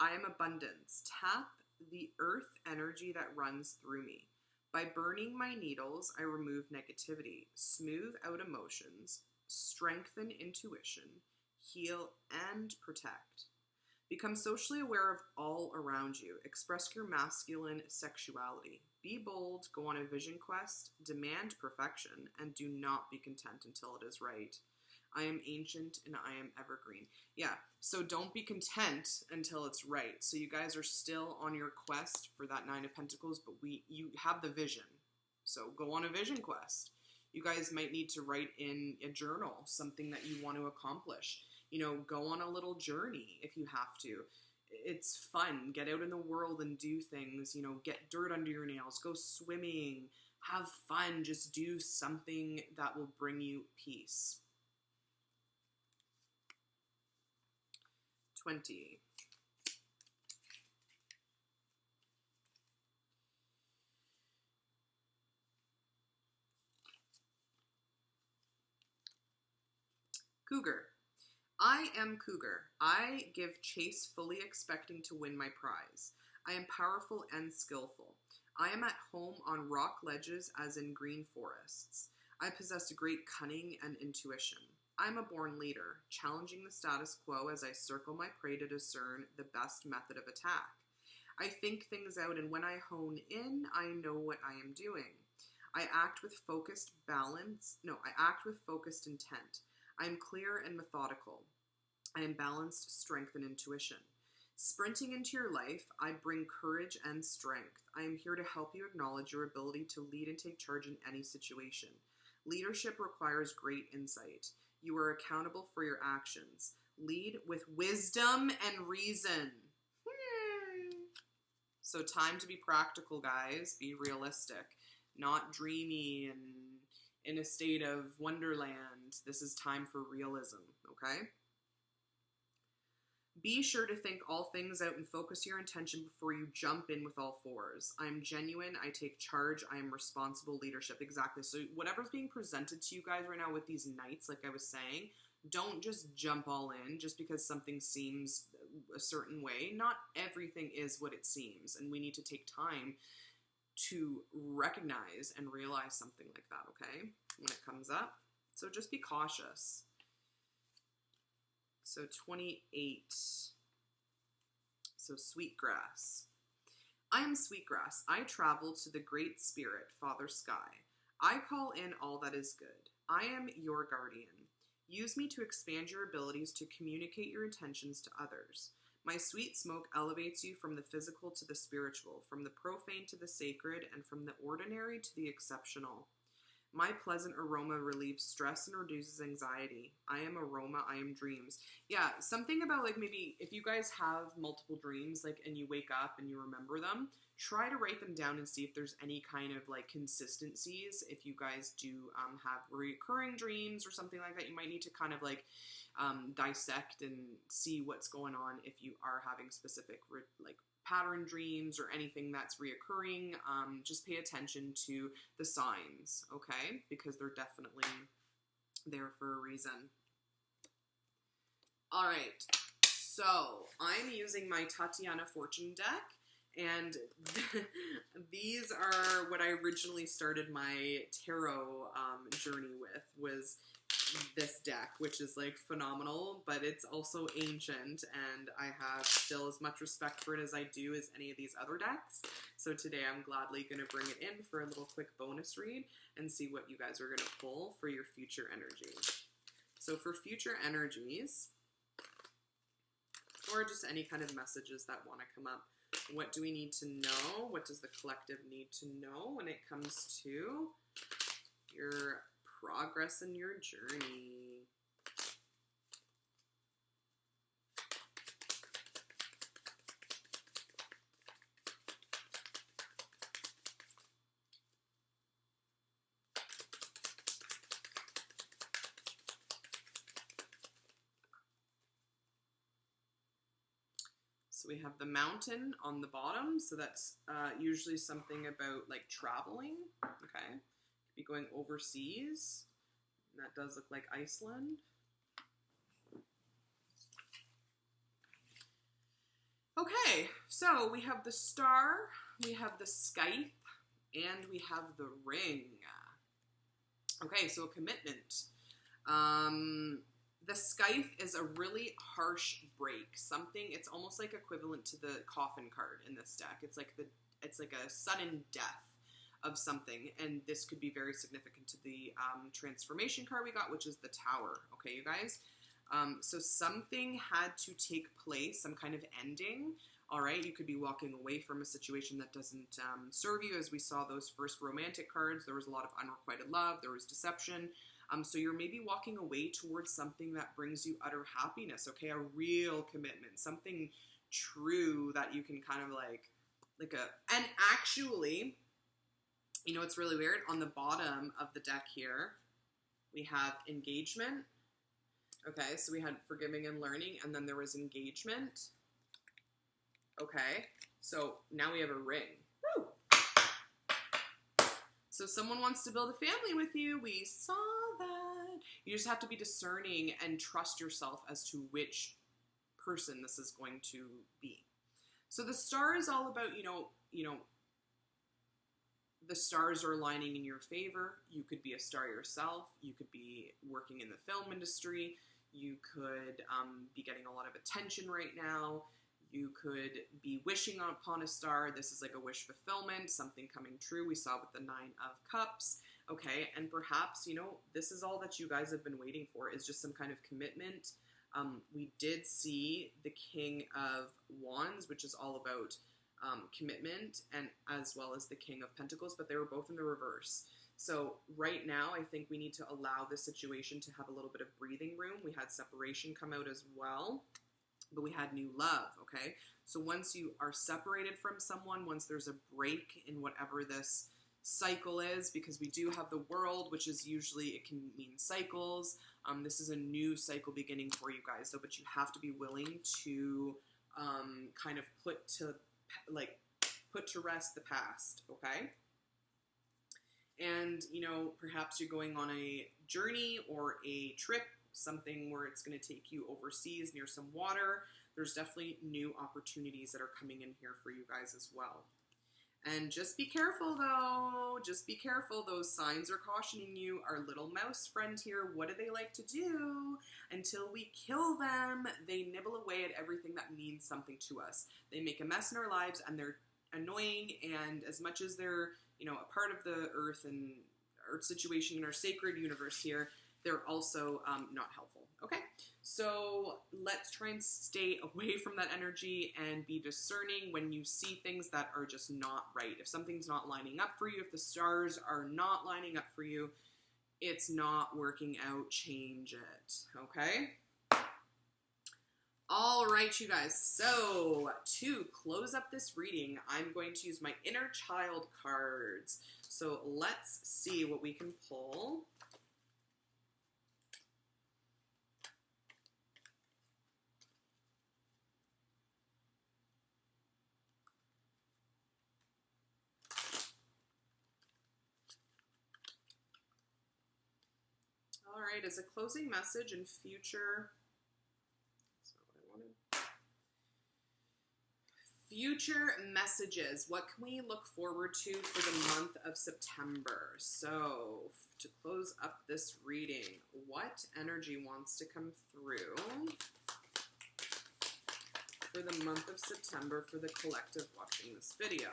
I am abundance. Tap the earth energy that runs through me. By burning my needles, I remove negativity, smooth out emotions, strengthen intuition, heal, and protect. Become socially aware of all around you. Express your masculine sexuality. Be bold, go on a vision quest, demand perfection, and do not be content until it is right. I am ancient and I am evergreen. Yeah, so don't be content until it's right. So you guys are still on your quest for that 9 of Pentacles, but you have the vision. So go on a vision quest. You guys might need to write in a journal something that you want to accomplish. Go on a little journey if you have to. It's fun. Get out in the world and do things. Get dirt under your nails. Go swimming. Have fun. Just do something that will bring you peace. 20. Cougar. I am Cougar. I give chase fully expecting to win my prize. I am powerful and skillful. I am at home on rock ledges as in green forests. I possess great cunning and intuition. I am a born leader, challenging the status quo as I circle my prey to discern the best method of attack. I think things out, and when I hone in, I know what I am doing. I act with focused intent. I am clear and methodical. I am balanced strength and intuition. Sprinting into your life, I bring courage and strength. I am here to help you acknowledge your ability to lead and take charge in any situation. Leadership requires great insight. You are accountable for your actions. Lead with wisdom and reason. So time to be practical, guys. Be realistic. Not dreamy and in a state of wonderland. This is time for realism, okay? Be sure to think all things out and focus your intention before you jump in with all fours. I am genuine. I take charge. I am responsible leadership. Exactly. So whatever's being presented to you guys right now with these knights, like I was saying, don't just jump all in just because something seems a certain way. Not everything is what it seems, and we need to take time to recognize and realize something like that, okay, when it comes up. So just be cautious. So 28. So Sweetgrass. I am Sweetgrass. I travel to the Great Spirit, Father Sky. I call in all that is good. I am your guardian. Use me to expand your abilities to communicate your intentions to others. My sweet smoke elevates you from the physical to the spiritual, from the profane to the sacred, and from the ordinary to the exceptional. My pleasant aroma relieves stress and reduces anxiety. I am aroma, I am dreams. Yeah, something about like maybe if you guys have multiple dreams, like, and you wake up and you remember them, try to write them down and see if there's any kind of like consistencies. If you guys do have recurring dreams or something like that, you might need to kind of like dissect and see what's going on if you are having specific like pattern dreams or anything that's reoccurring. Just pay attention to the signs, okay? Because they're definitely there for a reason. All right, so I'm using my Tatiana Fortune deck, and these are what I originally started my tarot journey with, was this deck, which is like phenomenal, but it's also ancient, and I have still as much respect for it as I do as any of these other decks. So today I'm gladly going to bring it in for a little quick bonus read and see what you guys are going to pull for your future energies. So for future energies, or just any kind of messages that want to come up, what do we need to know? What does the collective need to know when it comes to your progress in your journey? So we have the mountain on the bottom, so that's usually something about like traveling, okay? Be going overseas. And that does look like Iceland. Okay, so we have the star, we have the scythe, and we have the ring. Okay, so a commitment. The scythe is a really harsh break. Something, it's almost like equivalent to the coffin card in this deck. It's like a sudden death of something, and this could be very significant to the transformation card we got, which is the Tower. Okay, you guys? So something had to take place, some kind of ending. All right, you could be walking away from a situation that doesn't serve you. As we saw those first romantic cards, there was a lot of unrequited love, there was deception. So you're maybe walking away towards something that brings you utter happiness, okay? A real commitment, something true that you can kind of and actually, you know, it's really weird. On the bottom of the deck here, we have engagement. Okay, so we had forgiving and learning, and then there was engagement. Okay, so now we have a ring. Woo! So someone wants to build a family with you. We saw that. You just have to be discerning and trust yourself as to which person this is going to be. So the star is all about, you know, the stars are aligning in your favor. You could be a star yourself. You could be working in the film industry. You could be getting a lot of attention right now. You could be wishing upon a star. This is like a wish fulfillment, something coming true. We saw with the 9 of Cups. Okay, and perhaps, you know, this is all that you guys have been waiting for, is just some kind of commitment. We did see the King of Wands, which is all about commitment, and as well as the King of Pentacles, but they were both in the reverse. So right now, I think we need to allow this situation to have a little bit of breathing room. We had separation come out as well, but we had new love, okay? So once you are separated from someone, once there's a break in whatever this cycle is, because we do have the world, which is usually, it can mean cycles. This is a new cycle beginning for you guys, though, but you have to be willing to kind of put to rest the past, okay? And, you know, perhaps you're going on a journey or a trip, something where it's going to take you overseas near some water. There's definitely new opportunities that are coming in here for you guys as well. And just be careful, though. Just be careful. Those signs are cautioning you. Our little mouse friend here, what do they like to do? Until we kill them, they nibble away at everything that means something to us. They make a mess in our lives, and they're annoying, and as much as they're, you know, a part of the earth and our situation in our sacred universe here, they're also not helpful. Okay, so let's try and stay away from that energy and be discerning when you see things that are just not right. If something's not lining up for you, if the stars are not lining up for you, it's not working out, change it. Okay? All right, you guys. So to close up this reading, I'm going to use my inner child cards. So let's see what we can pull. All right, as a closing message and future, that's not what I wanted. Future messages. What can we look forward to for the month of September? So to close up this reading, what energy wants to come through for the month of September for the collective watching this video?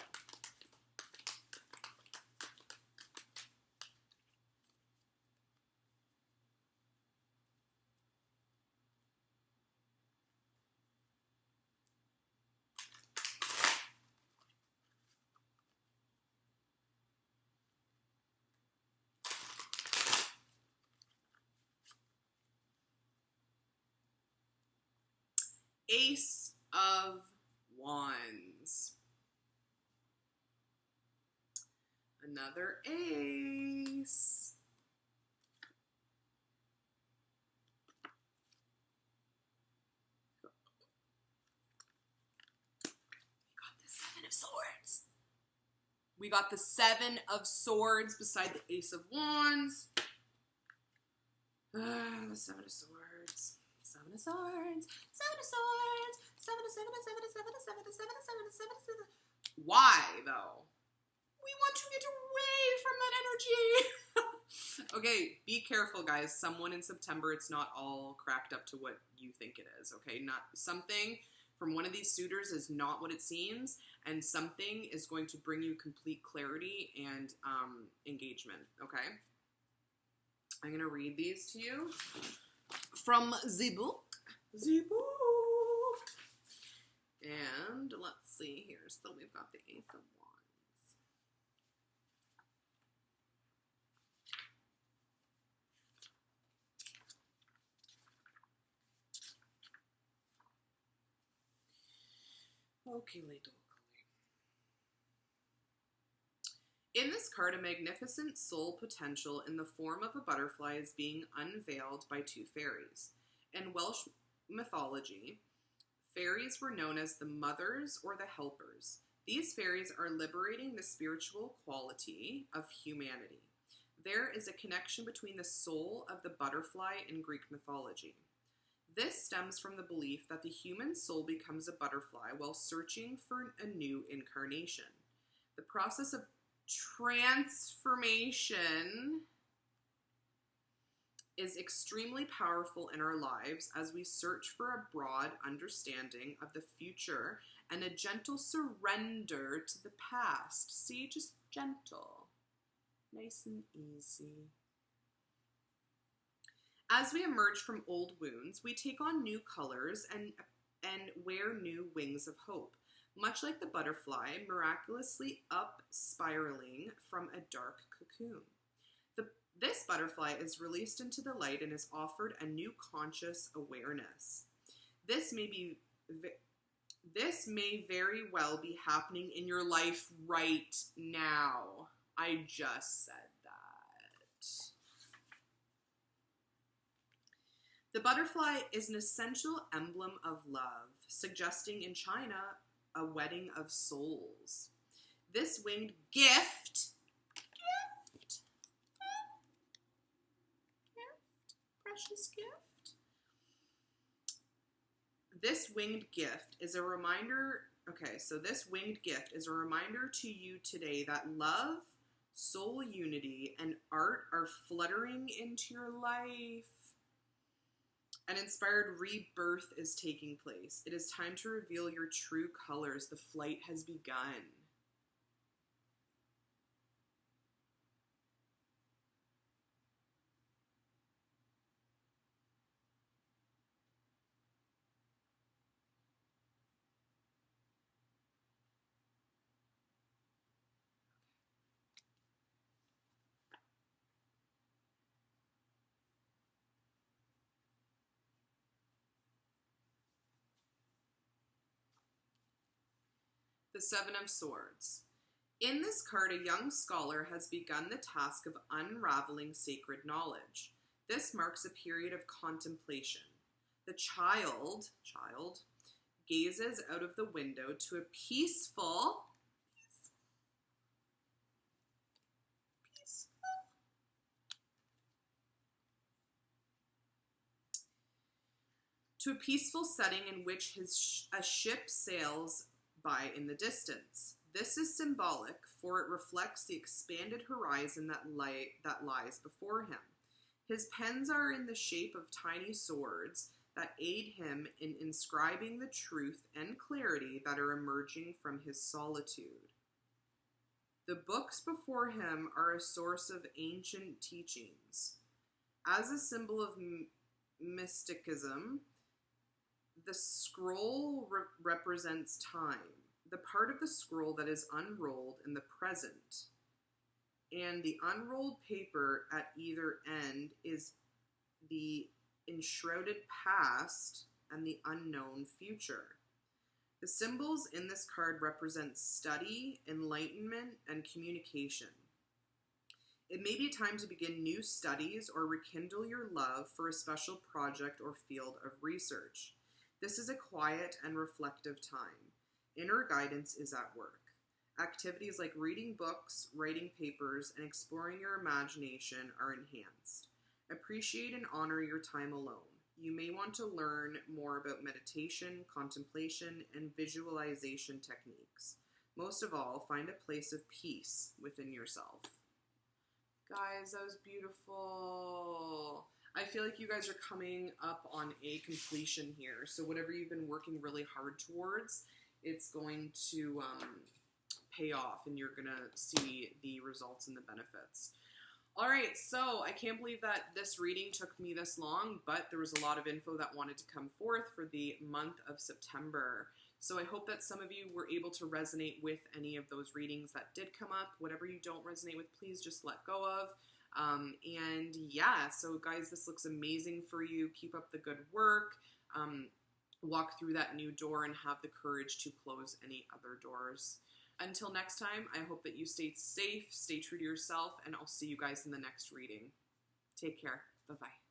Ace of Wands. Another ace. We got the Seven of Swords beside the Ace of Wands. The Seven of Swords. Seven of Swords. Seven of Swords. Seven of Seven of Seven of Seven of Seven of Seven of Seven of Seven of Seven. Why, though? We want to get away from that energy. Okay, be careful, guys. Someone in September, it's not all cracked up to what you think it is, okay? Not something from one of these suitors is not what it seems, and something is going to bring you complete clarity and engagement, okay? I'm going to read these to you from the book. The book. And let's see here. So we've got the Ace of Wands. Okay, little. In this card, a magnificent soul potential in the form of a butterfly is being unveiled by two fairies. In Welsh mythology, fairies were known as the mothers or the helpers. These fairies are liberating the spiritual quality of humanity. There is a connection between the soul of the butterfly in Greek mythology. This stems from the belief that the human soul becomes a butterfly while searching for a new incarnation. The process of transformation is extremely powerful in our lives as we search for a broad understanding of the future and a gentle surrender to the past. See, just gentle, nice and easy. As we emerge from old wounds, we take on new colors and wear new wings of hope, much like the butterfly miraculously up spiraling from a dark cocoon. This butterfly is released into the light and is offered a new conscious awareness. This may very well be happening in your life right now. I just said that. The butterfly is an essential emblem of love, suggesting in China a wedding of souls. This winged gift, precious gift. This winged gift is a reminder, this winged gift is a reminder to you today that love, soul unity, and art are fluttering into your life. An inspired rebirth is taking place. It is time to reveal your true colors. The flight has begun. The Seven of Swords. In this card, a young scholar has begun the task of unraveling sacred knowledge. This marks a period of contemplation. The child gazes out of the window to a peaceful setting in which a ship sails by in the distance. This is symbolic, for it reflects the expanded horizon that lies before him. His pens are in the shape of tiny swords that aid him in inscribing the truth and clarity that are emerging from his solitude. The books before him are a source of ancient teachings. As a symbol of mysticism, the scroll represents time, the part of the scroll that is unrolled in the present, and the unrolled paper at either end is the enshrouded past and the unknown future. The symbols in this card represent study, enlightenment, and communication. It may be time to begin new studies or rekindle your love for a special project or field of research. This is a quiet and reflective time. Inner guidance is at work. Activities like reading books, writing papers, and exploring your imagination are enhanced. Appreciate and honor your time alone. You may want to learn more about meditation, contemplation, and visualization techniques. Most of all, find a place of peace within yourself. Guys, that was beautiful. I feel like you guys are coming up on a completion here. So whatever you've been working really hard towards, it's going to pay off and you're going to see the results and the benefits. All right, so I can't believe that this reading took me this long, but there was a lot of info that wanted to come forth for the month of September. So I hope that some of you were able to resonate with any of those readings that did come up. Whatever you don't resonate with, please just let go of. And yeah, so guys, this looks amazing for you. Keep up the good work. Walk through that new door and have the courage to close any other doors. Until next time, I hope that you stay safe, stay true to yourself, and I'll see you guys in the next reading. Take care. Bye-bye.